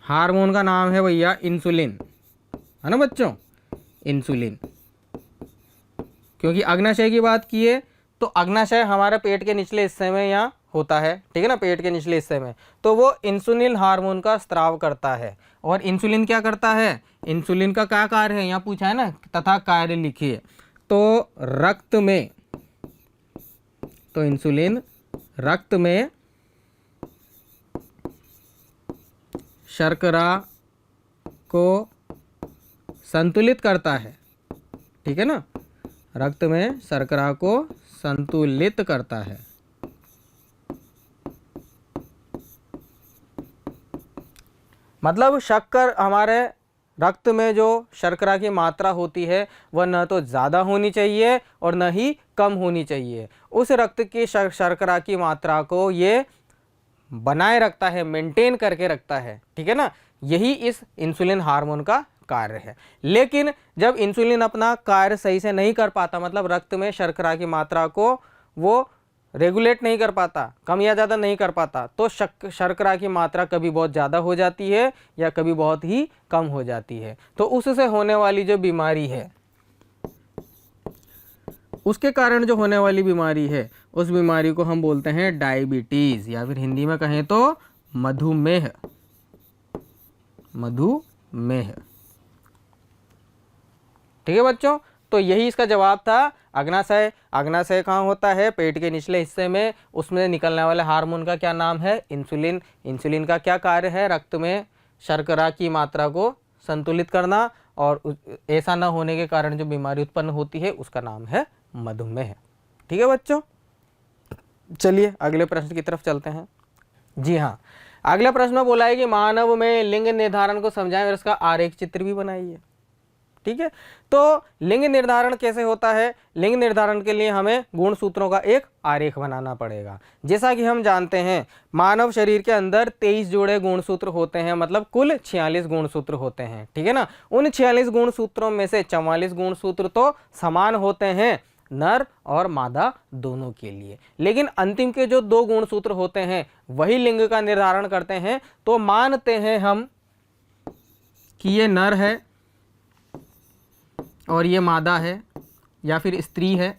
Speaker 1: हार्मोन का नाम है भैया इंसुलिन, है ना बच्चों, इंसुलिन। क्योंकि अग्नाशय की बात की है तो अग्नाशय हमारे पेट के निचले हिस्से में यहाँ होता है, ठीक है ना, पेट के निचले हिस्से में। तो वो इंसुलिन हार्मोन का स्राव करता है। और इंसुलिन क्या करता है? इंसुलिन का क्या कार्य है यहाँ पूछा है ना, तथा कार्य लिखिए। तो रक्त में, तो इंसुलिन रक्त में शर्करा को संतुलित करता है। ठीक है ना, रक्त में शर्करा को संतुलित करता है। मतलब शक्कर, हमारे रक्त में जो शर्करा की मात्रा होती है वह न तो ज़्यादा होनी चाहिए और न ही कम होनी चाहिए। उस रक्त की शर्करा की मात्रा को ये बनाए रखता है, मेंटेन करके रखता है, ठीक है ना। यही इस इंसुलिन हार्मोन का कार्य है। लेकिन जब इंसुलिन अपना कार्य सही से नहीं कर पाता, मतलब रक्त में शर्करा की मात्रा को वो रेगुलेट नहीं कर पाता, कम या ज़्यादा नहीं कर पाता, तो शर्करा की मात्रा कभी बहुत ज़्यादा हो जाती है या कभी बहुत ही कम हो जाती है। तो उससे होने वाली जो बीमारी है, उसके कारण जो होने वाली बीमारी है, उस बीमारी को हम बोलते हैं डायबिटीज़, या फिर हिंदी में कहें तो मधुमेह। मधुमेह, ठीक है बच्चों। तो यही इसका जवाब था। अग्नाशय, अग्नाशय कहाँ होता है? पेट के निचले हिस्से में। उसमें निकलने वाले हार्मोन का क्या नाम है? इंसुलिन। इंसुलिन का क्या कार्य है? रक्त में शर्करा की मात्रा को संतुलित करना, और ऐसा न होने के कारण जो बीमारी उत्पन्न होती है उसका नाम है मधुमेह। ठीक है बच्चों, चलिए अगले प्रश्न की तरफ चलते हैं। जी हाँ, अगला प्रश्न बोला है कि मानव में लिंग निर्धारण को समझाएं और इसका आरेख चित्र भी बनाइए। ठीक है, तो लिंग निर्धारण कैसे होता है? लिंग निर्धारण के लिए हमें गुणसूत्रों का एक आरेख बनाना पड़ेगा। जैसा कि हम जानते हैं मानव शरीर के अंदर 23 जोड़े गुणसूत्र होते हैं, मतलब कुल 46 गुणसूत्र होते हैं। ठीक है ना। उन 46 गुणसूत्रों में से 44 गुणसूत्र तो समान होते हैं नर और मादा दोनों के लिए, लेकिन अंतिम के जो 2 गुणसूत्र होते हैं वही लिंग का निर्धारण करते हैं। तो मानते हैं हम कि ये नर है और ये मादा है या फिर स्त्री है।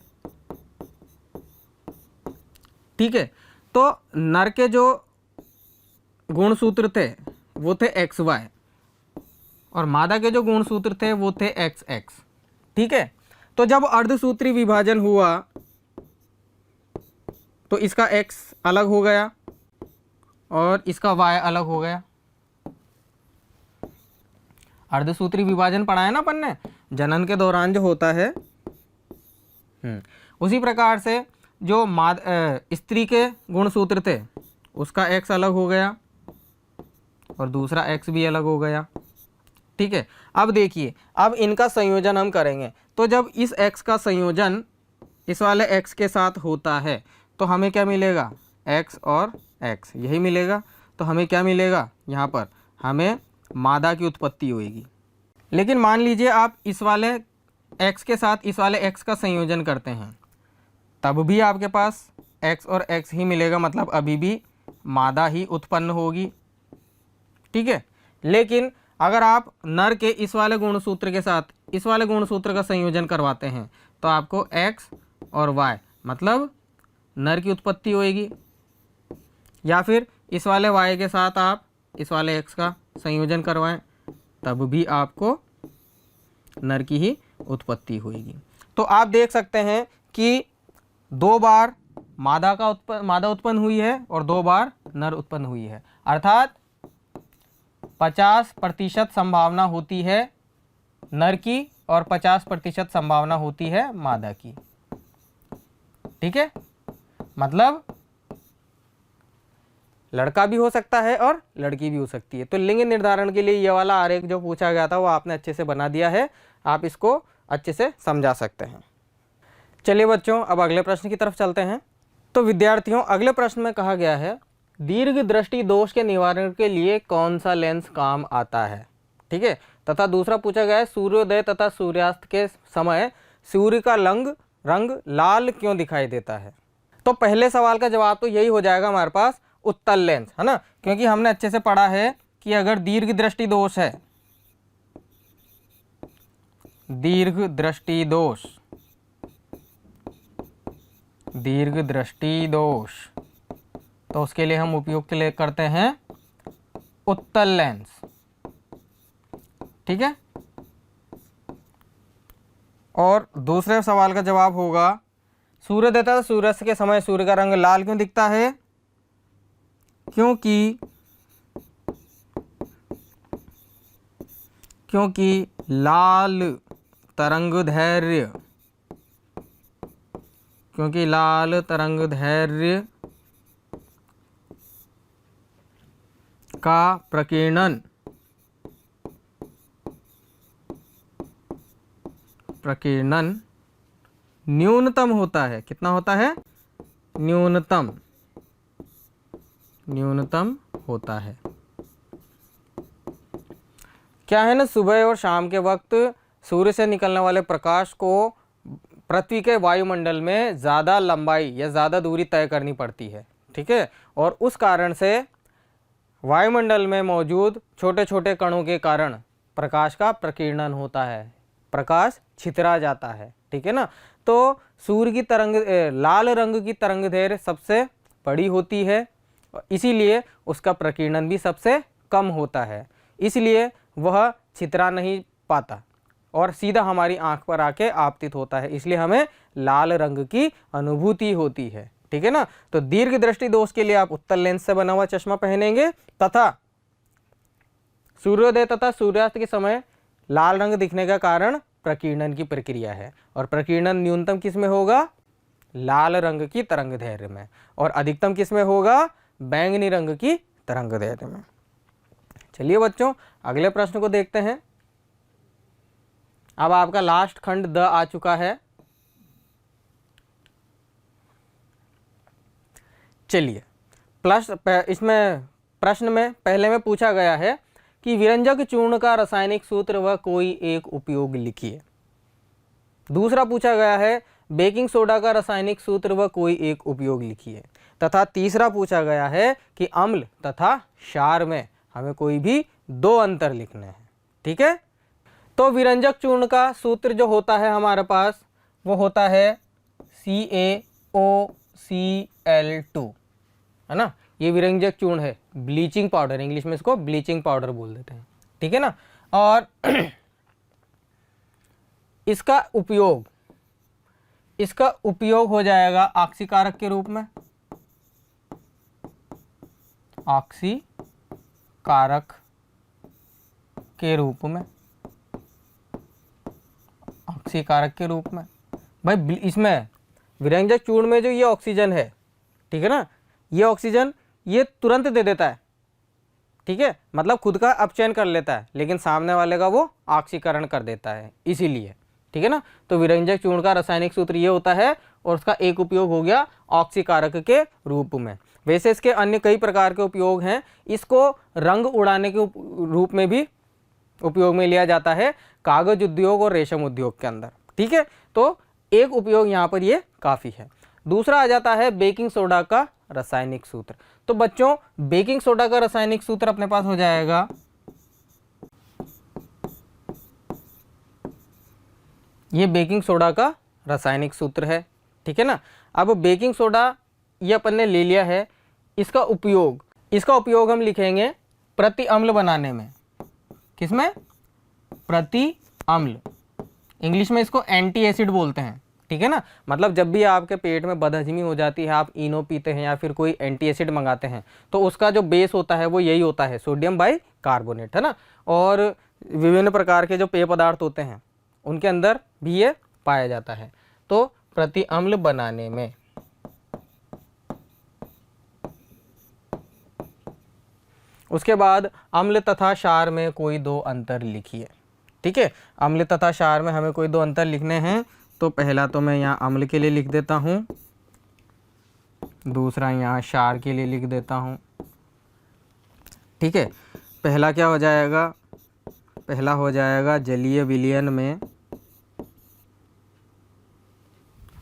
Speaker 1: ठीक है, तो नर के जो गुणसूत्र थे वो थे XY और मादा के जो गुणसूत्र थे वो थे XX। ठीक है, तो जब अर्धसूत्री विभाजन हुआ तो इसका X अलग हो गया और इसका Y अलग हो गया। अर्धसूत्री विभाजन पढ़ा है ना अपन ने, जनन के दौरान जो होता है। उसी प्रकार से जो स्त्री के गुणसूत्र थे उसका X अलग हो गया और दूसरा X भी अलग हो गया। ठीक है, अब देखिए, अब इनका संयोजन हम करेंगे। तो जब इस X का संयोजन इस वाले X के साथ होता है तो हमें क्या मिलेगा? X और X यही मिलेगा। तो हमें क्या मिलेगा? यहाँ पर हमें मादा की उत्पत्ति होगी। लेकिन मान लीजिए आप इस वाले X के साथ इस वाले X का संयोजन करते हैं, तब भी आपके पास X और X ही मिलेगा, मतलब अभी भी मादा ही उत्पन्न होगी। ठीक है, लेकिन अगर आप नर के इस वाले गुणसूत्र के साथ इस वाले गुणसूत्र का संयोजन करवाते हैं तो आपको X और Y मतलब नर की उत्पत्ति होगी, या फिर इस वाले Y के साथ आप इस वाले X का संयोजन करवाएं तब भी आपको नर की ही उत्पत्ति होगी। तो आप देख सकते हैं कि 2 बार मादा उत्पन्न हुई है और 2 बार नर उत्पन्न हुई है, अर्थात 50% संभावना होती है नर की और 50% संभावना होती है मादा की। ठीक है, मतलब लड़का भी हो सकता है और लड़की भी हो सकती है। तो लिंग निर्धारण के लिए ये वाला आरेख जो पूछा गया था वो आपने अच्छे से बना दिया है, आप इसको अच्छे से समझा सकते हैं। चलिए बच्चों, अब अगले प्रश्न की तरफ चलते हैं। तो विद्यार्थियों, अगले प्रश्न में कहा गया है दीर्घ दृष्टि दोष के निवारण के लिए कौन सा लेंस काम आता है। ठीक है, तथा दूसरा पूछा गया है सूर्योदय तथा सूर्यास्त के समय सूर्य का रंग लाल क्यों दिखाई देता है। तो पहले सवाल का जवाब तो यही हो जाएगा हमारे पास, उत्तल लेंस, है ना, क्योंकि हमने अच्छे से पढ़ा है कि अगर दीर्घ दृष्टि दोष है, दीर्घ दृष्टि दोष, तो उसके लिए हम उपयुक्त करते हैं उत्तल लेंस। ठीक है, और दूसरे सवाल का जवाब होगा सूर्योदय तथा सूर्यास्त के समय सूर्य का रंग लाल क्यों दिखता है। क्योंकि लाल तरंगदैर्घ्य का प्रकीर्णन प्रकीर्णन न्यूनतम होता है। कितना होता है? न्यूनतम होता है। क्या है ना, सुबह और शाम के वक्त सूर्य से निकलने वाले प्रकाश को पृथ्वी के वायुमंडल में ज़्यादा लंबाई या ज़्यादा दूरी तय करनी पड़ती है, ठीक है। और उस कारण से वायुमंडल में मौजूद छोटे छोटे कणों के कारण प्रकाश का प्रकीर्णन होता है, प्रकाश छितरा जाता है, ठीक है ना। तो सूर्य की लाल रंग की तरंगदैर्घ्य सबसे बड़ी होती है, इसीलिए उसका प्रकीर्णन भी सबसे कम होता है, इसलिए वह छितरा नहीं पाता और सीधा हमारी आंख पर आके आपतित होता है, इसलिए हमें लाल रंग की अनुभूति होती है, ठीक है ना। तो दीर्घ दृष्टि दोष के लिए आप उत्तल लेंस से बना हुआ चश्मा पहनेंगे तथा सूर्योदय तथा सूर्यास्त के समय लाल रंग दिखने का कारण प्रकीर्णन की प्रक्रिया है, और प्रकीर्णन न्यूनतम किस में होगा? लाल रंग की तरंगदैर्घ्य में, और अधिकतम किस में होगा? बैंगनी रंग की तरंगदैर्घ्य में। चलिए बच्चों, अगले प्रश्न को देखते हैं। अब आपका लास्ट खंड द आ चुका है। चलिए, इसमें प्रश्न में पहले में पूछा गया है कि विरंजक चूर्ण का रासायनिक सूत्र व कोई एक उपयोग लिखिए। दूसरा पूछा गया है बेकिंग सोडा का रासायनिक सूत्र व कोई एक उपयोग लिखिए, तथा तीसरा पूछा गया है कि अम्ल तथा क्षार में हमें कोई भी दो अंतर लिखने हैं, ठीक है। तो विरंजक चूर्ण का सूत्र जो होता है हमारे पास वो होता है CaOCl2, है ना। ये विरंजक चूर्ण है, ब्लीचिंग पाउडर, इंग्लिश में इसको ब्लीचिंग पाउडर बोल देते हैं, ठीक है ना। और इसका उपयोग हो जाएगा ऑक्सीकारक के रूप में, ऑक्सीकारक के रूप में, ऑक्सीकारक के रूप में। भाई इसमें विरंजक चूर्ण में जो ये ऑक्सीजन है, ठीक है ना, ये ऑक्सीजन ये तुरंत दे देता है, ठीक है, मतलब खुद का अपचयन कर लेता है, लेकिन सामने वाले का वो ऑक्सीकरण कर देता है, इसीलिए, ठीक है ना। तो विरंजक चूर्ण का रासायनिक सूत्र ये होता है, और उसका एक उपयोग हो गया ऑक्सीकारक के रूप में। वैसे इसके अन्य कई प्रकार के उपयोग हैं, इसको रंग उड़ाने के रूप में भी उपयोग में लिया जाता है, कागज उद्योग और रेशम उद्योग के अंदर, ठीक है। तो एक उपयोग यहाँ पर ये काफ़ी है। दूसरा आ जाता है बेकिंग सोडा का रासायनिक सूत्र। तो बच्चों, बेकिंग सोडा का रासायनिक सूत्र अपने पास हो जाएगा ये बेकिंग सोडा का रासायनिक सूत्र है, ठीक है ना। अब बेकिंग सोडा ये अपन ने ले लिया है, इसका उपयोग हम लिखेंगे प्रति अम्ल बनाने में। किसमें? प्रति अम्ल, इंग्लिश में इसको एंटी एसिड बोलते हैं, ठीक है ना। मतलब जब भी आपके पेट में बदहजमी हो जाती है, आप इनो पीते हैं या फिर कोई एंटी एसिड मंगाते हैं, तो उसका जो बेस होता है वो यही होता है, सोडियम बाइकार्बोनेट, है ना। और विभिन्न प्रकार के जो पेय पदार्थ होते हैं उनके अंदर भी ये पाया जाता है। तो प्रति अम्ल बनाने में उसके बाद अम्ल तथा क्षार में कोई दो अंतर लिखिए, ठीक है। अम्ल तथा क्षार में हमें कोई दो अंतर लिखने हैं। तो पहला तो मैं यहाँ अम्ल के लिए लिख देता हूँ, दूसरा यहाँ क्षार के लिए लिख देता हूँ, ठीक है। पहला क्या हो जाएगा? पहला हो जाएगा जलीय विलयन में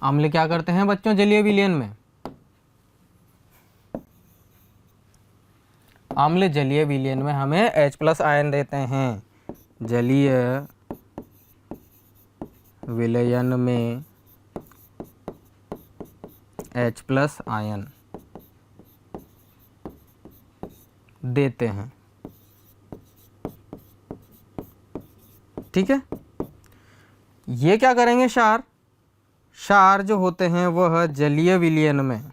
Speaker 1: अम्ल क्या करते हैं बच्चों? जलीय विलयन में अम्ल जलीय विलयन में हमें H+ आयन देते हैं। जलीय विलयन में H+ आयन देते हैं, ठीक है। ये क्या करेंगे? क्षार जो होते हैं वह जलीय विलयन में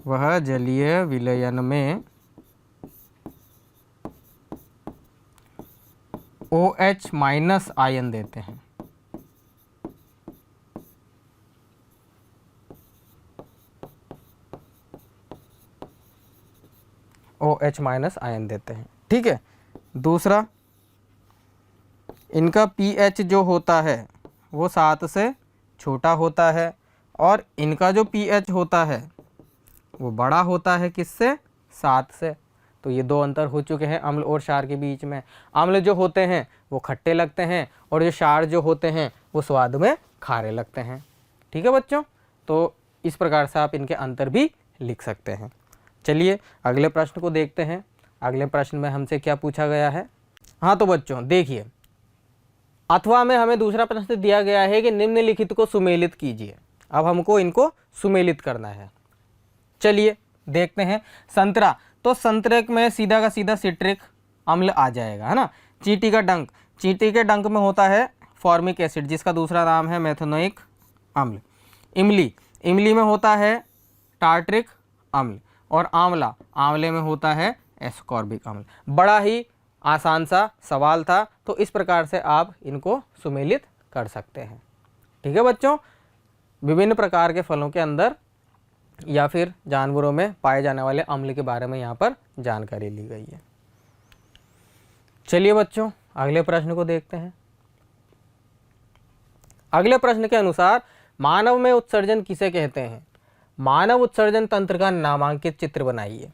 Speaker 1: OH- आयन देते हैं। OH- आयन देते हैं, ठीक है। दूसरा इनका पीएच जो होता है वो 7 से छोटा होता है और इनका जो पीएच होता है वो बड़ा होता है किससे? 7 से। तो ये दो अंतर हो चुके हैं अम्ल और क्षार के बीच में। अम्ल जो होते हैं वो खट्टे लगते हैं और जो क्षार जो होते हैं वो स्वाद में खारे लगते हैं। ठीक है बच्चों, तो इस प्रकार से आप इनके अंतर भी लिख सकते हैं। चलिए अगले प्रश्न को देखते हैं। अगले प्रश्न में हमसे क्या पूछा गया है? हाँ तो बच्चों देखिए, अथवा में हमें दूसरा प्रश्न दिया गया है कि निम्नलिखित को सुमेलित कीजिए। अब हमको इनको सुमेलित करना है। चलिए देखते हैं। संतरा, तो संतरे में सीधा का सीधा सिट्रिक अम्ल आ जाएगा, है ना। चींटी का डंक, चींटी के डंक में होता है फॉर्मिक एसिड जिसका दूसरा नाम है मेथनोइक अम्ल। इमली, इमली में होता है टार्ट्रिक अम्ल। और आंवला, आंवले में होता है एस्कॉर्बिक अम्ल। बड़ा ही आसान सा सवाल था, तो इस प्रकार से आप इनको सुमेलित कर सकते हैं। ठीक है बच्चों, विभिन्न प्रकार के फलों के अंदर या फिर जानवरों में पाए जाने वाले अम्ल के बारे में यहाँ पर जानकारी ली गई है। चलिए बच्चों अगले प्रश्न को देखते हैं। अगले प्रश्न के अनुसार मानव में उत्सर्जन किसे कहते हैं? मानव उत्सर्जन तंत्र का नामांकित चित्र बनाइए।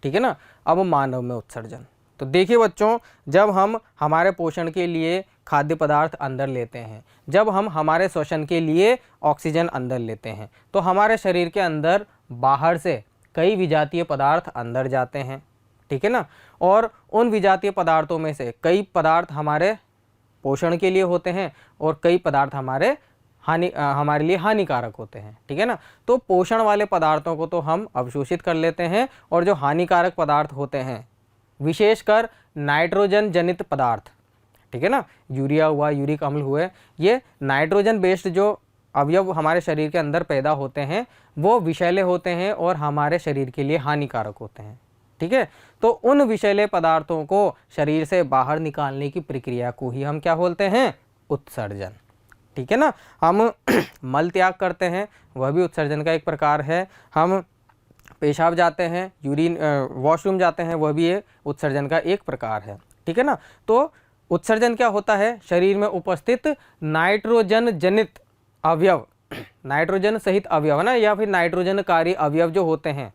Speaker 1: ठीक है ना। अब मानव में उत्सर्जन, तो देखिए बच्चों, जब हम हमारे पोषण के लिए खाद्य पदार्थ अंदर लेते हैं, जब हम हमारे श्वसन के लिए ऑक्सीजन अंदर लेते हैं, तो हमारे शरीर के अंदर बाहर से कई विजातीय पदार्थ अंदर जाते हैं। ठीक है ना। और उन विजातीय पदार्थों में से कई पदार्थ हमारे पोषण के लिए होते हैं और कई पदार्थ हमारे लिए हानिकारक होते हैं। ठीक है ना। तो पोषण वाले पदार्थों को तो हम अवशोषित कर लेते हैं और जो हानिकारक पदार्थ होते हैं, विशेषकर नाइट्रोजन जनित पदार्थ, ठीक है ना, यूरिया हुआ, यूरिक अम्ल हुए, ये नाइट्रोजन बेस्ड जो अवयव हमारे शरीर के अंदर पैदा होते हैं वो विषैले होते हैं और हमारे शरीर के लिए हानिकारक होते हैं। ठीक है। तो उन विषैले पदार्थों को शरीर से बाहर निकालने की प्रक्रिया को ही हम क्या बोलते हैं? उत्सर्जन। ठीक है ना। हम मल त्याग करते हैं, वह भी उत्सर्जन का एक प्रकार है। हम पेशाब जाते हैं, यूरिन वॉशरूम जाते हैं, वह भी ये उत्सर्जन का एक प्रकार है। ठीक है ना। तो उत्सर्जन क्या होता है? शरीर में उपस्थित नाइट्रोजन जनित अवयव, नाइट्रोजन सहित अवयव है ना, या फिर नाइट्रोजनकारी अवयव जो होते हैं,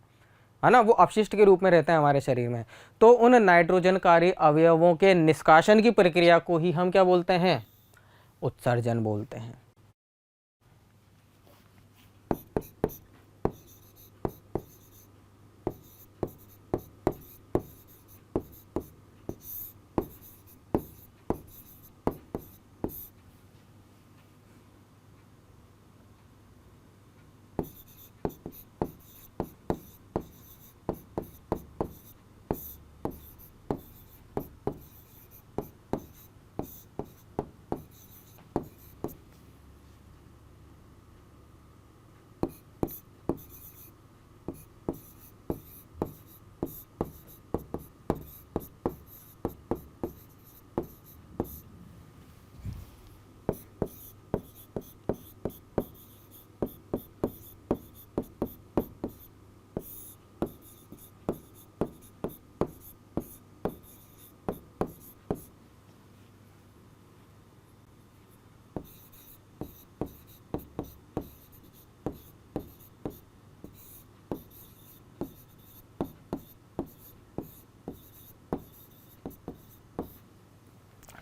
Speaker 1: है ना, वो अपशिष्ट के रूप में रहते हैं हमारे शरीर में। तो उन नाइट्रोजनकारी अवयवों के निष्कासन की प्रक्रिया को ही हम क्या बोलते हैं? उत्सर्जन बोलते हैं।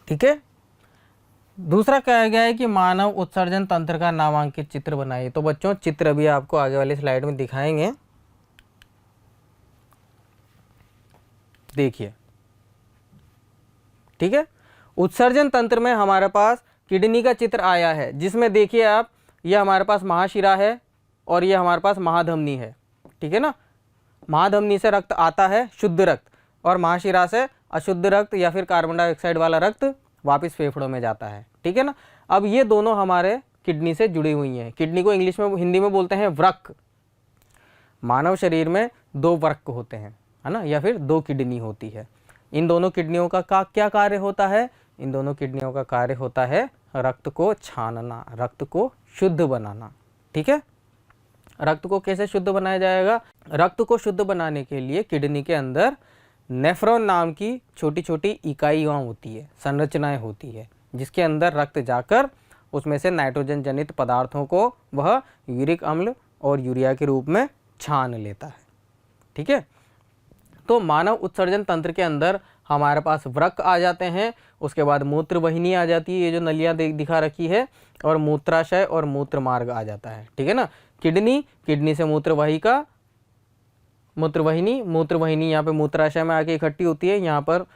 Speaker 1: ठीक है। दूसरा कहा गया है कि मानव उत्सर्जन तंत्र का नामांकित चित्र बनाइए। तो बच्चों चित्र भी आपको आगे वाली स्लाइड में दिखाएंगे। देखिए, ठीक है, उत्सर्जन तंत्र में हमारे पास किडनी का चित्र आया है, जिसमें देखिए आप, ये हमारे पास महाशिरा है और ये हमारे पास महाधमनी है। ठीक है ना। महाधमनी से रक्त आता है, शुद्ध रक्त, और महाशिरा से अशुद्ध रक्त या फिर कार्बन डाइऑक्साइड वाला रक्त वापस फेफड़ों में जाता है। ठीक है ना। अब ये दोनों हमारे किडनी से जुड़ी हुई हैं। किडनी को इंग्लिश में, हिंदी में बोलते हैं वृक्क। मानव शरीर में 2 वृक्क होते हैं, है ना, या फिर 2 किडनी होती है। इन दोनों किडनियों का क्या कार्य होता है? इन दोनों किडनियों का कार्य होता है रक्त को छानना, रक्त को शुद्ध बनाना। ठीक है। रक्त को कैसे शुद्ध बनाया जाएगा? रक्त को शुद्ध बनाने के लिए किडनी के अंदर नेफ्रॉन नाम की छोटी छोटी इकाइयाँ होती है, संरचनाएं होती है। जिसके अंदर रक्त जाकर उसमें से नाइट्रोजन जनित पदार्थों को वह यूरिक अम्ल और यूरिया के रूप में छान लेता है। ठीक है, तो मानव उत्सर्जन तंत्र के अंदर हमारे पास वृक्क आ जाते हैं, उसके बाद मूत्र वाहिनी आ जाती है, ये जो नलियाँ दिखा रखी है, और मूत्राशय और मूत्र मार्ग आ जाता है। ठीक है ना, किडनी से मूत्रवाहिका, मूत्रवाहिनी यहाँ पे मूत्राशय में आके इकट्ठी होती है यहाँ पर,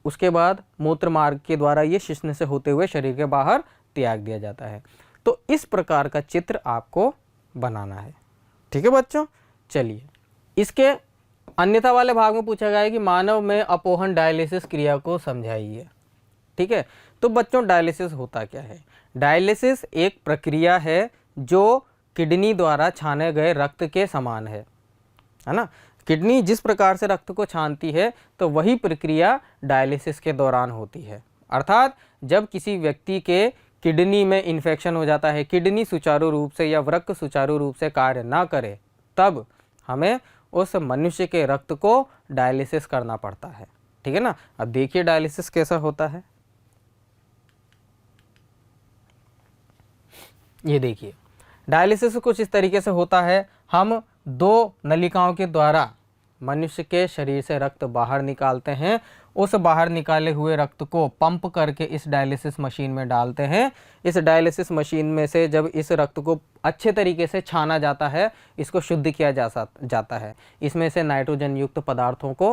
Speaker 1: उसके बाद मूत्र मार्ग के द्वारा ये शिश्न से होते हुए शरीर के बाहर त्याग दिया जाता है। तो इस प्रकार का चित्र आपको बनाना है। ठीक है बच्चों, चलिए इसके अन्यथा वाले भाग में पूछा गया है कि मानव में अपोहन डायलिसिस क्रिया को समझाइए। ठीक है, तो बच्चों डायलिसिस होता क्या है? डायलिसिस एक प्रक्रिया है जो किडनी द्वारा छाने गए रक्त के समान है ना। किडनी जिस प्रकार से रक्त को छानती है तो वही प्रक्रिया डायलिसिस के दौरान होती है। अर्थात जब किसी व्यक्ति के किडनी में इन्फेक्शन हो जाता है, किडनी सुचारू रूप से या वृक्क सुचारू रूप से कार्य ना करे, तब हमें उस मनुष्य के रक्त को डायलिसिस करना पड़ता है। ठीक है ना, अब देखिए डायलिसिस कैसा होता है। ये देखिए डायलिसिस कुछ इस तरीके से होता है। हम 2 नलिकाओं के द्वारा मनुष्य के शरीर से रक्त बाहर निकालते हैं। उस बाहर निकाले हुए रक्त को पंप करके इस डायलिसिस मशीन में डालते हैं। इस डायलिसिस मशीन में से जब इस रक्त को अच्छे तरीके से छाना जाता है, इसको शुद्ध किया जाता है, इसमें से नाइट्रोजन युक्त पदार्थों को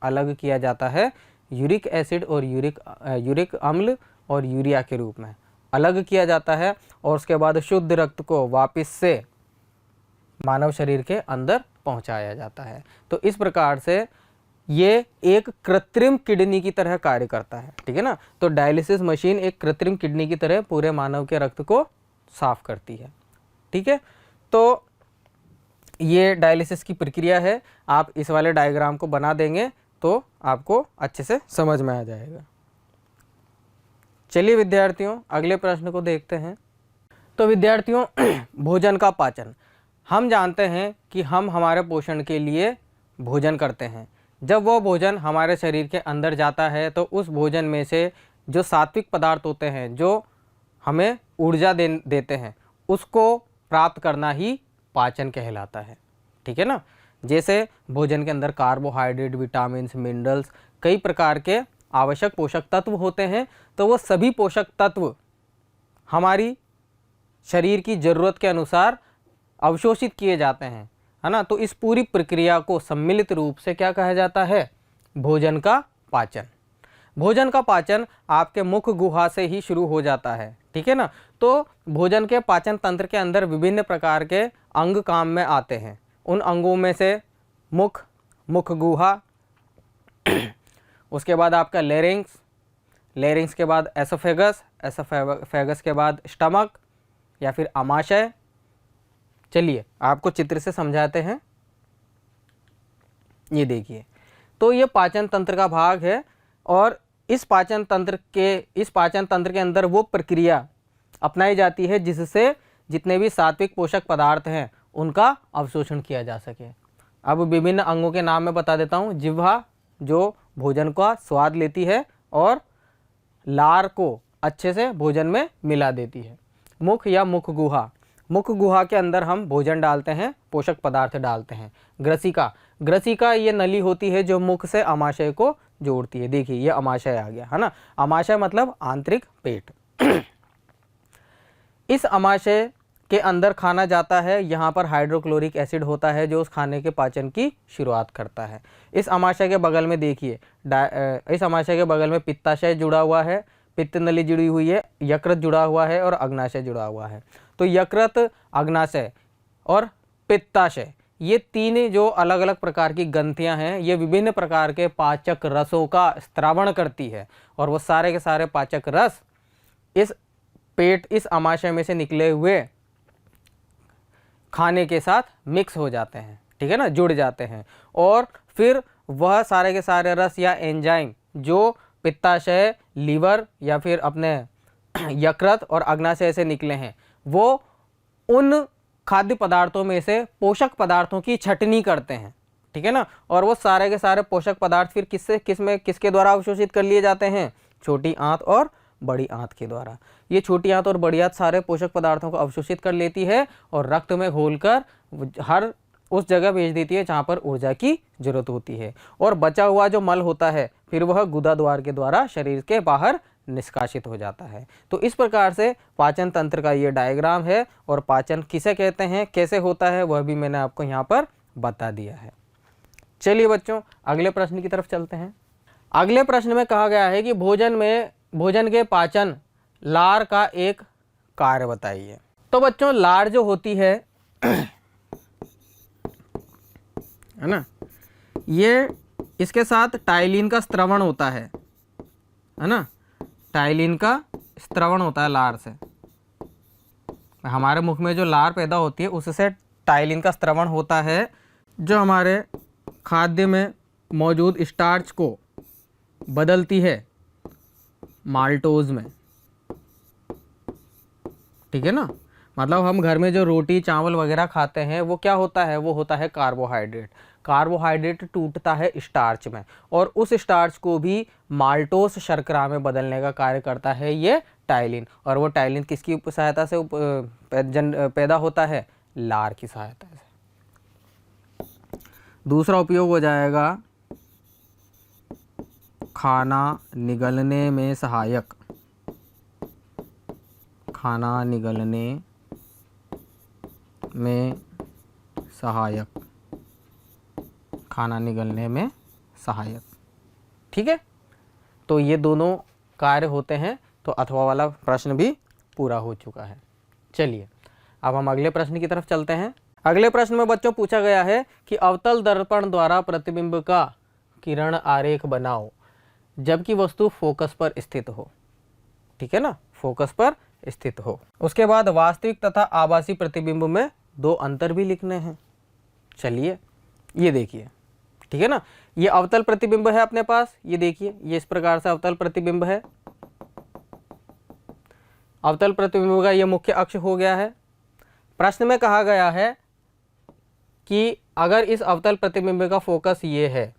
Speaker 1: अलग किया जाता है, यूरिक एसिड और यूरिक अम्ल और यूरिया के रूप में अलग किया जाता है, और उसके बाद शुद्ध रक्त को वापस से मानव शरीर के अंदर पहुंचाया जाता है। तो इस प्रकार से ये एक कृत्रिम किडनी की तरह कार्य करता है। ठीक है ना, तो डायलिसिस मशीन एक कृत्रिम किडनी की तरह पूरे मानव के रक्त को साफ करती है। ठीक है, तो ये डायलिसिस की प्रक्रिया है। आप इस वाले डायग्राम को बना देंगे तो आपको अच्छे से समझ में आ जाएगा। चलिए विद्यार्थियों अगले प्रश्न को देखते हैं। तो विद्यार्थियों भोजन का पाचन, हम जानते हैं कि हम हमारे पोषण के लिए भोजन करते हैं। जब वो भोजन हमारे शरीर के अंदर जाता है तो उस भोजन में से जो सात्विक पदार्थ होते हैं जो हमें ऊर्जा देते हैं, उसको प्राप्त करना ही पाचन कहलाता है। ठीक है ना, जैसे भोजन के अंदर कार्बोहाइड्रेट, विटामिन, मिनरल्स, कई प्रकार के आवश्यक पोषक तत्व होते हैं, तो वो सभी पोषक तत्व हमारी शरीर की ज़रूरत के अनुसार अवशोषित किए जाते हैं, है ना। तो इस पूरी प्रक्रिया को सम्मिलित रूप से क्या कहा जाता है? भोजन का पाचन। भोजन का पाचन आपके मुख गुहा से ही शुरू हो जाता है। ठीक है ना, तो भोजन के पाचन तंत्र के अंदर विभिन्न प्रकार के अंग काम में आते हैं। उन अंगों में से मुख गुहा, उसके बाद आपका लेरिंग्स के बाद एसोफेगस के बाद स्टमक या फिर आमाशय। चलिए आपको चित्र से समझाते हैं। ये देखिए, तो ये पाचन तंत्र का भाग है, और इस पाचन तंत्र के अंदर वो प्रक्रिया अपनाई जाती है जिससे जितने भी सात्विक पोषक पदार्थ हैं उनका अवशोषण किया जा सके। अब विभिन्न अंगों के नाम मैं बता देता हूँ। जिह्वा जो भोजन का स्वाद लेती है और लार को अच्छे से भोजन में मिला देती है। मुख या मुख गुहा के अंदर हम भोजन डालते हैं, पोषक पदार्थ डालते हैं। ग्रसिका ये नली होती है जो मुख से आमाशय को जोड़ती है। देखिए ये आमाशय आ गया, है ना। आमाशय मतलब आंतरिक पेट। इस आमाशय के अंदर खाना जाता है, यहाँ पर हाइड्रोक्लोरिक एसिड होता है जो उस खाने के पाचन की शुरुआत करता है। इस आमाशय के बगल में देखिए, इस आमाशय के बगल में पित्ताशय जुड़ा हुआ है, पित्त नली जुड़ी हुई है, यकृत जुड़ा हुआ है और अग्नाशय जुड़ा हुआ है। तो यकृत, अग्नाशय और पित्ताशय, ये तीन जो अलग अलग प्रकार की ग्रंथियां हैं, ये विभिन्न प्रकार के पाचक रसों का स्त्रावण करती है, और वो सारे के सारे पाचक रस इस आमाशय में से निकले हुए खाने के साथ मिक्स हो जाते हैं। ठीक है ना, जुड़ जाते हैं, और फिर वह सारे के सारे रस या एंजाइम जो पित्ताशय, लीवर या फिर अपने यकृत और अग्नाशय से निकले हैं, वो उन खाद्य पदार्थों में से पोषक पदार्थों की छटनी करते हैं। ठीक है ना, और वो सारे के सारे पोषक पदार्थ फिर किसके द्वारा अवशोषित कर लिए जाते हैं? छोटी आंत और बड़ी आंत के द्वारा। ये छोटी आंत और बड़ी आंत सारे पोषक पदार्थों को अवशोषित कर लेती है और रक्त में घोलकर हर उस जगह भेज देती है जहाँ पर ऊर्जा की जरूरत होती है। और बचा हुआ जो मल होता है फिर वह गुदा द्वार के द्वारा शरीर के बाहर निष्कासित हो जाता है। तो इस प्रकार से पाचन तंत्र का ये डायग्राम है और पाचन किसे कहते हैं, कैसे होता है, वह भी मैंने आपको यहाँ पर बता दिया है। चलिए बच्चों अगले प्रश्न की तरफ चलते हैं। अगले प्रश्न में कहा गया है कि भोजन के पाचन लार का एक कार्य बताइए। तो बच्चों लार जो होती है है ना, ये इसके साथ टाइलिन का स्त्रवण होता है ना, टाइलिन का स्त्रवण होता है लार से। हमारे मुख में जो लार पैदा होती है उससे टाइलिन का स्त्रवण होता है, जो हमारे खाद्य में मौजूद स्टार्च को बदलती है माल्टोज में। ठीक है ना, मतलब हम घर में जो रोटी चावल वगैरह खाते हैं वो क्या होता है, वो होता है कार्बोहाइड्रेट। कार्बोहाइड्रेट टूटता है स्टार्च में और उस स्टार्च को भी माल्टोस शर्करा में बदलने का कार्य करता है ये टाइलिन। और वो टाइलिन किसकी सहायता से पैदा होता है, लार की सहायता से। दूसरा उपयोग हो जाएगा खाना निगलने में सहायक। खाना निगलने में सहायक, खाना निगलने में सहायक। ठीक है, तो ये दोनों कार्य होते हैं। तो अथवा वाला प्रश्न भी पूरा हो चुका है। चलिए अब हम अगले प्रश्न की तरफ चलते हैं। अगले प्रश्न में बच्चों पूछा गया है कि अवतल दर्पण द्वारा प्रतिबिंब का किरण आरेख बनाओ जबकि वस्तु फोकस पर स्थित हो। ठीक है ना, फोकस पर स्थित हो। उसके बाद वास्तविक तथा आभासी प्रतिबिंब में दो अंतर भी लिखने हैं। चलिए ये देखिए, ठीक है ना, ये अवतल प्रतिबिंब है अपने पास, ये देखिए ये इस प्रकार से अवतल प्रतिबिंब है। अवतल प्रतिबिंब का ये मुख्य अक्ष हो गया है। प्रश्न में कहा गया है कि अगर इस अवतल प्रतिबिंब का फोकस ये है,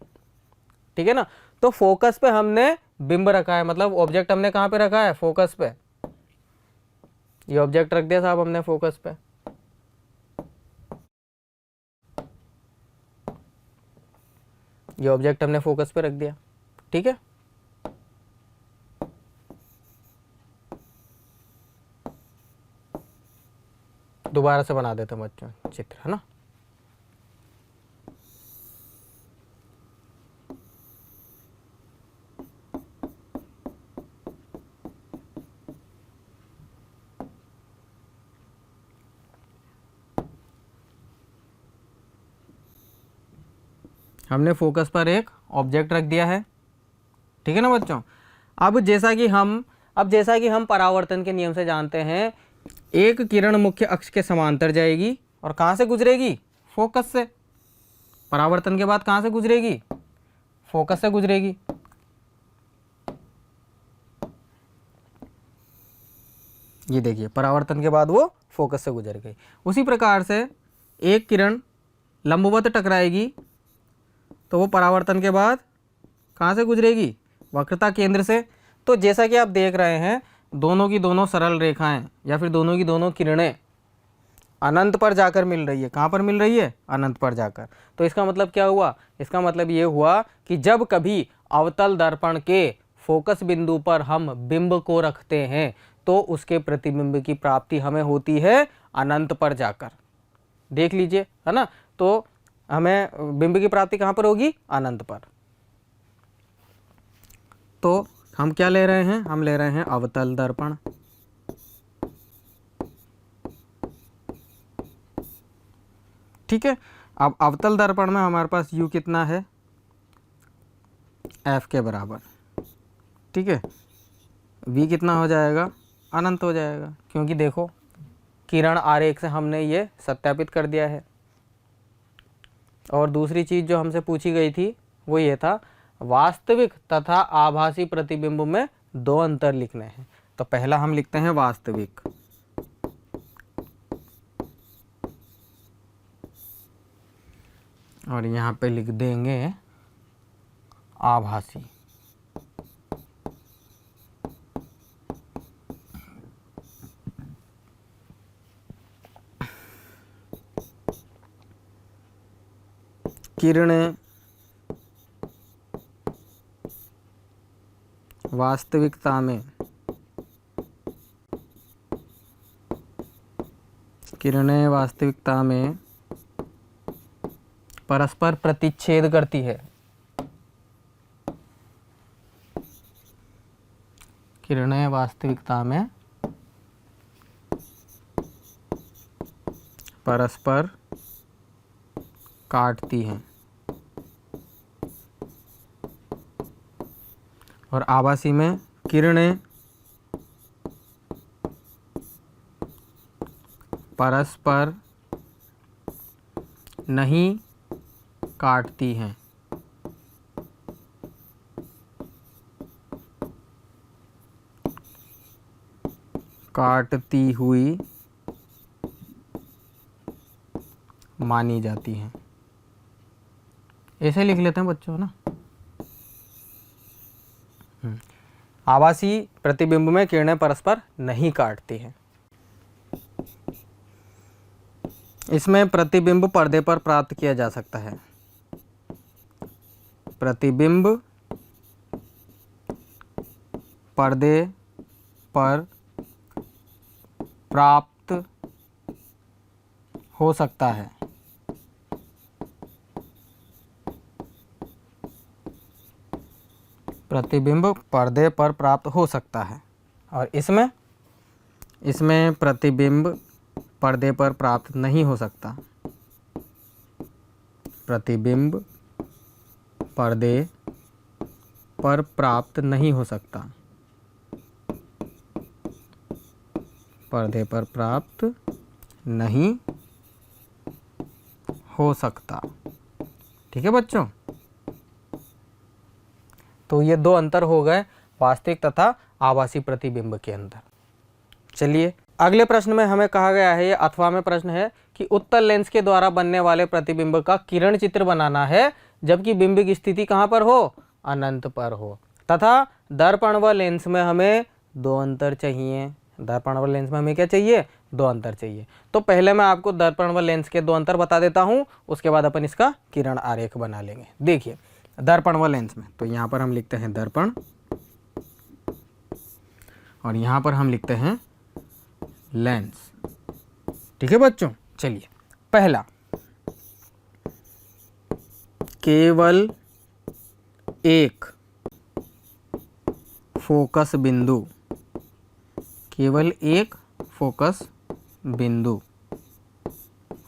Speaker 1: ठीक है ना, तो फोकस पे हमने बिंब रखा है, मतलब ऑब्जेक्ट हमने कहाँ पे रखा है, फोकस पे। ये ऑब्जेक्ट रख दिया साहब हमने फोकस पे। ये ऑब्जेक्ट हमने फोकस पे रख दिया। ठीक है, दोबारा से बना देते हैं बच्चों चित्र, है ना। हमने फोकस पर एक ऑब्जेक्ट रख दिया है। ठीक है ना बच्चों। अब जैसा कि हम परावर्तन के नियम से जानते हैं, एक किरण मुख्य अक्ष के समांतर जाएगी और कहाँ से गुजरेगी, फोकस से। परावर्तन के बाद कहाँ से गुजरेगी, फोकस से गुजरेगी। ये देखिए परावर्तन के बाद वो फोकस से गुजर गई। उसी प्रकार से एक किरण लंबवत टकराएगी तो वो परावर्तन के बाद कहाँ से गुजरेगी, वक्रता केंद्र से। तो जैसा कि आप देख रहे हैं दोनों की दोनों सरल रेखाएं या फिर दोनों की दोनों किरणें अनंत पर जाकर मिल रही है। कहाँ पर मिल रही है, अनंत पर जाकर। तो इसका मतलब क्या हुआ, इसका मतलब ये हुआ कि जब कभी अवतल दर्पण के फोकस बिंदु पर हम बिंब को रखते हैं तो उसके प्रतिबिंब की प्राप्ति हमें होती है अनंत पर जाकर। देख लीजिए, है ना। तो हमें बिंब की प्राप्ति कहाँ पर होगी, अनंत पर। तो हम क्या ले रहे हैं, हम ले रहे हैं अवतल दर्पण। ठीक है, अब अवतल दर्पण में हमारे पास u कितना है, f के बराबर। ठीक है, v कितना हो जाएगा, अनंत हो जाएगा, क्योंकि देखो किरण आरेख से हमने ये सत्यापित कर दिया है। और दूसरी चीज़ जो हमसे पूछी गई थी वो ये था, वास्तविक तथा आभासी प्रतिबिंब में दो अंतर लिखने हैं। तो पहला हम लिखते हैं वास्तविक, और यहाँ पे लिख देंगे आभासी। किरणें वास्तविकता में परस्पर प्रतिच्छेद करती है। किरणें वास्तविकता में परस्पर काटती हैं और आभासी में किरणें परस्पर नहीं काटती हैं। काटती हुई मानी जाती हैं। ऐसे लिख लेते हैं बच्चों ना। आभासी प्रतिबिंब में किरणें परस्पर नहीं काटती हैं। इसमें प्रतिबिंब पर्दे पर प्राप्त किया जा सकता है। प्रतिबिंब पर्दे पर प्राप्त हो सकता है। प्रतिबिंब पर्दे पर प्राप्त हो सकता है। और इसमें प्रतिबिंब पर्दे पर प्राप्त नहीं हो सकता। प्रतिबिंब पर्दे पर प्राप्त नहीं हो सकता। पर्दे पर प्राप्त नहीं हो सकता। ठीक है बच्चों, तो ये दो अंतर हो गए वास्तविक तथा आभासी प्रतिबिंब के अंदर। चलिए अगले प्रश्न में हमें कहा गया है, ये अथवा में प्रश्न है कि उत्तल लेंस के द्वारा बनने वाले प्रतिबिंब का किरण चित्र बनाना है जबकि बिंबिक स्थिति कहाँ पर हो, अनंत पर हो, तथा दर्पण व लेंस में हमें दो अंतर चाहिए। दर्पण व लेंस में हमें क्या चाहिए, दो अंतर चाहिए। तो पहले मैं आपको दर्पण व लेंस के दो अंतर बता देता हूँ, उसके बाद अपन इसका किरण आरेख बना लेंगे। देखिए दर्पण व लेंस में, तो यहाँ पर हम लिखते हैं दर्पण और यहाँ पर हम लिखते हैं लेंस। ठीक है बच्चों, चलिए पहला, केवल एक फोकस बिंदु, केवल एक फोकस बिंदु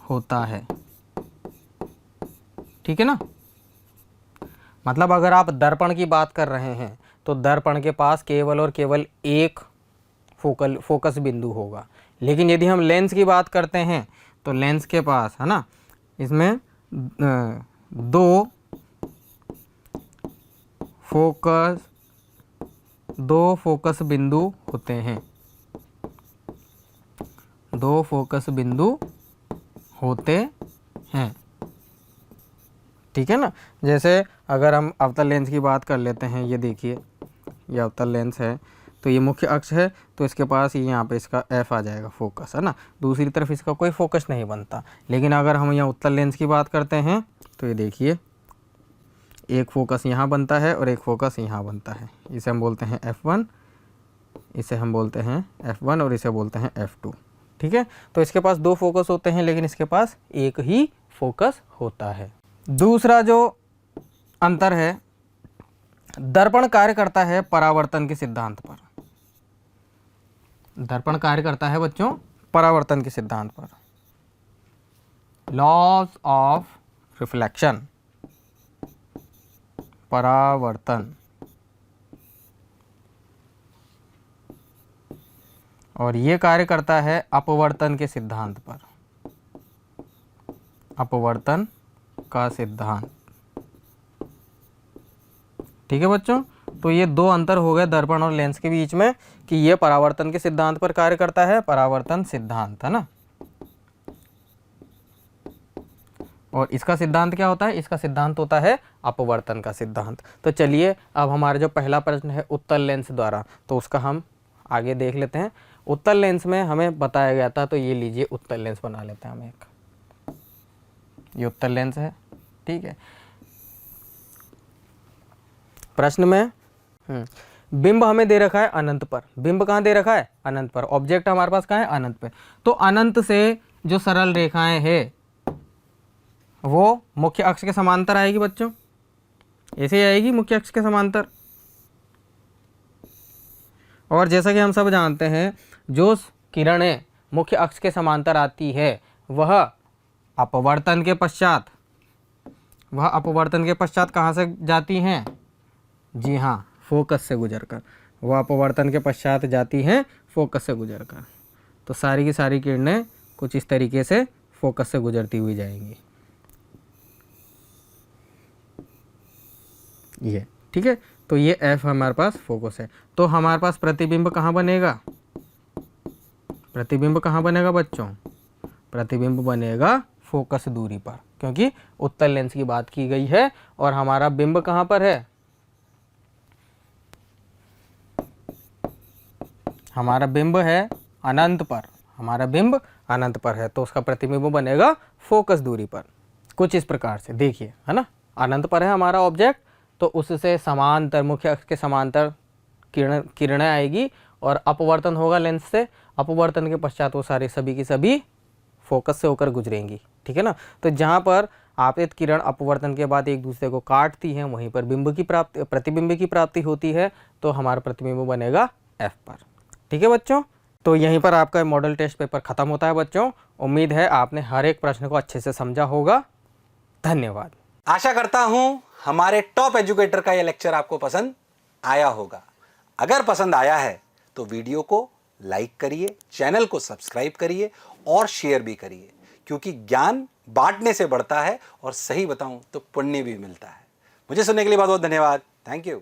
Speaker 1: होता है। ठीक है ना, मतलब अगर आप दर्पण की बात कर रहे हैं तो दर्पण के पास केवल और केवल एक फोकस बिंदु होगा। लेकिन यदि हम लेंस की बात करते हैं तो लेंस के पास, है ना, इसमें दो फोकस बिंदु होते हैं। दो फोकस बिंदु होते हैं। ठीक है ना, जैसे अगर हम अवतल लेंस की बात कर लेते हैं, ये देखिए ये अवतल लेंस है, तो ये मुख्य अक्ष है, तो इसके पास यहाँ पे इसका F आ जाएगा फोकस, है ना, दूसरी तरफ इसका कोई फोकस नहीं बनता। लेकिन अगर हम यहाँ उत्तल लेंस की बात करते हैं तो ये देखिए एक फोकस यहाँ बनता है और एक फोकस यहाँ बनता है। इसे हम बोलते हैं F1, इसे हम बोलते हैं F1 और इसे बोलते हैं F2। ठीक है, तो इसके पास दो फोकस होते हैं लेकिन इसके पास एक ही फोकस होता है। दूसरा जो अंतर है, दर्पण कार्य करता है परावर्तन के सिद्धांत पर। दर्पण कार्य करता है बच्चों परावर्तन के सिद्धांत पर, लॉज ऑफ रिफ्लेक्शन, परावर्तन। और ये कार्य करता है अपवर्तन के सिद्धांत पर, अपवर्तन का सिद्धांत। ठीक है बच्चों, तो ये दो अंतर हो गए दर्पण और लेंस के बीच में कि ये परावर्तन के सिद्धांत पर कार्य करता है, परावर्तन सिद्धांत, है ना, और इसका सिद्धांत क्या होता है, इसका सिद्धांत होता है अपवर्तन का सिद्धांत। तो चलिए अब हमारा जो पहला प्रश्न है उत्तल लेंस द्वारा, तो उसका हम आगे देख लेते हैं। उत्तल लेंस में हमें बताया गया था, तो ये लीजिए उत्तल लेंस बना लेते हैं हम एक, ये उत्तल लेंस है। ठीक है। प्रश्न में बिंब हमें दे रखा है अनंत पर। बिंब कहाँ दे रखा है? अनंत पर। ऑब्जेक्ट हमारे पास कहाँ है? अनंत पे। तो अनंत से जो सरल रेखाएं हैं वो मुख्य अक्ष के समांतर आएगी बच्चों, ऐसे आएगी मुख्य अक्ष के समांतर। और जैसा कि हम सब जानते हैं जो किरणें मुख्य अक्ष के समांतर आती है वह अपवर्तन के पश्चात कहाँ से जाती हैं? जी हाँ, फोकस से गुजरकर। वह अपवर्तन के पश्चात जाती हैं फोकस से गुजरकर। तो सारी की सारी किरणें कुछ इस तरीके से फोकस से गुजरती हुई जाएंगी, ये ठीक है। तो ये F हमारे पास फोकस है। तो हमारे पास प्रतिबिंब कहाँ बनेगा? प्रतिबिंब कहाँ बनेगा बच्चों? प्रतिबिंब बनेगा फोकस दूरी पर, क्योंकि उत्तल लेंस की बात की गई है। और हमारा बिंब कहाँ पर है? हमारा बिंब है अनंत पर। हमारा बिंब अनंत पर है तो उसका प्रतिबिंब बनेगा फोकस दूरी पर। कुछ इस प्रकार से देखिए, है ना। अनंत पर है हमारा ऑब्जेक्ट, तो उससे समांतर, मुख्य अक्ष के समांतर किरणें आएगी और अपवर्तन होगा लेंस से। अपवर्तन के पश्चात वो सारे सभी की सभी फोकस से होकर गुजरेंगी, ठीक है ना। तो जहाँ पर आपतित किरण अपवर्तन के बाद एक दूसरे को काटती हैं वहीं पर बिंब की प्राप्ति, प्रतिबिंब की प्राप्ति होती है। तो हमारा प्रतिबिंब बनेगा F पर, ठीक है बच्चों। तो यहीं पर आपका मॉडल टेस्ट पेपर खत्म होता है बच्चों। उम्मीद है आपने हर एक प्रश्न को अच्छे से समझा होगा। धन्यवाद।
Speaker 2: आशा करता हूं हमारे टॉप एजुकेटर का यह लेक्चर आपको पसंद आया होगा। अगर पसंद आया है तो वीडियो को लाइक करिए, चैनल को सब्सक्राइब करिए और शेयर भी करिए, क्योंकि ज्ञान बांटने से बढ़ता है और सही बताऊं तो पुण्य भी मिलता है। मुझे सुनने के लिए बहुत बहुत धन्यवाद। Thank you.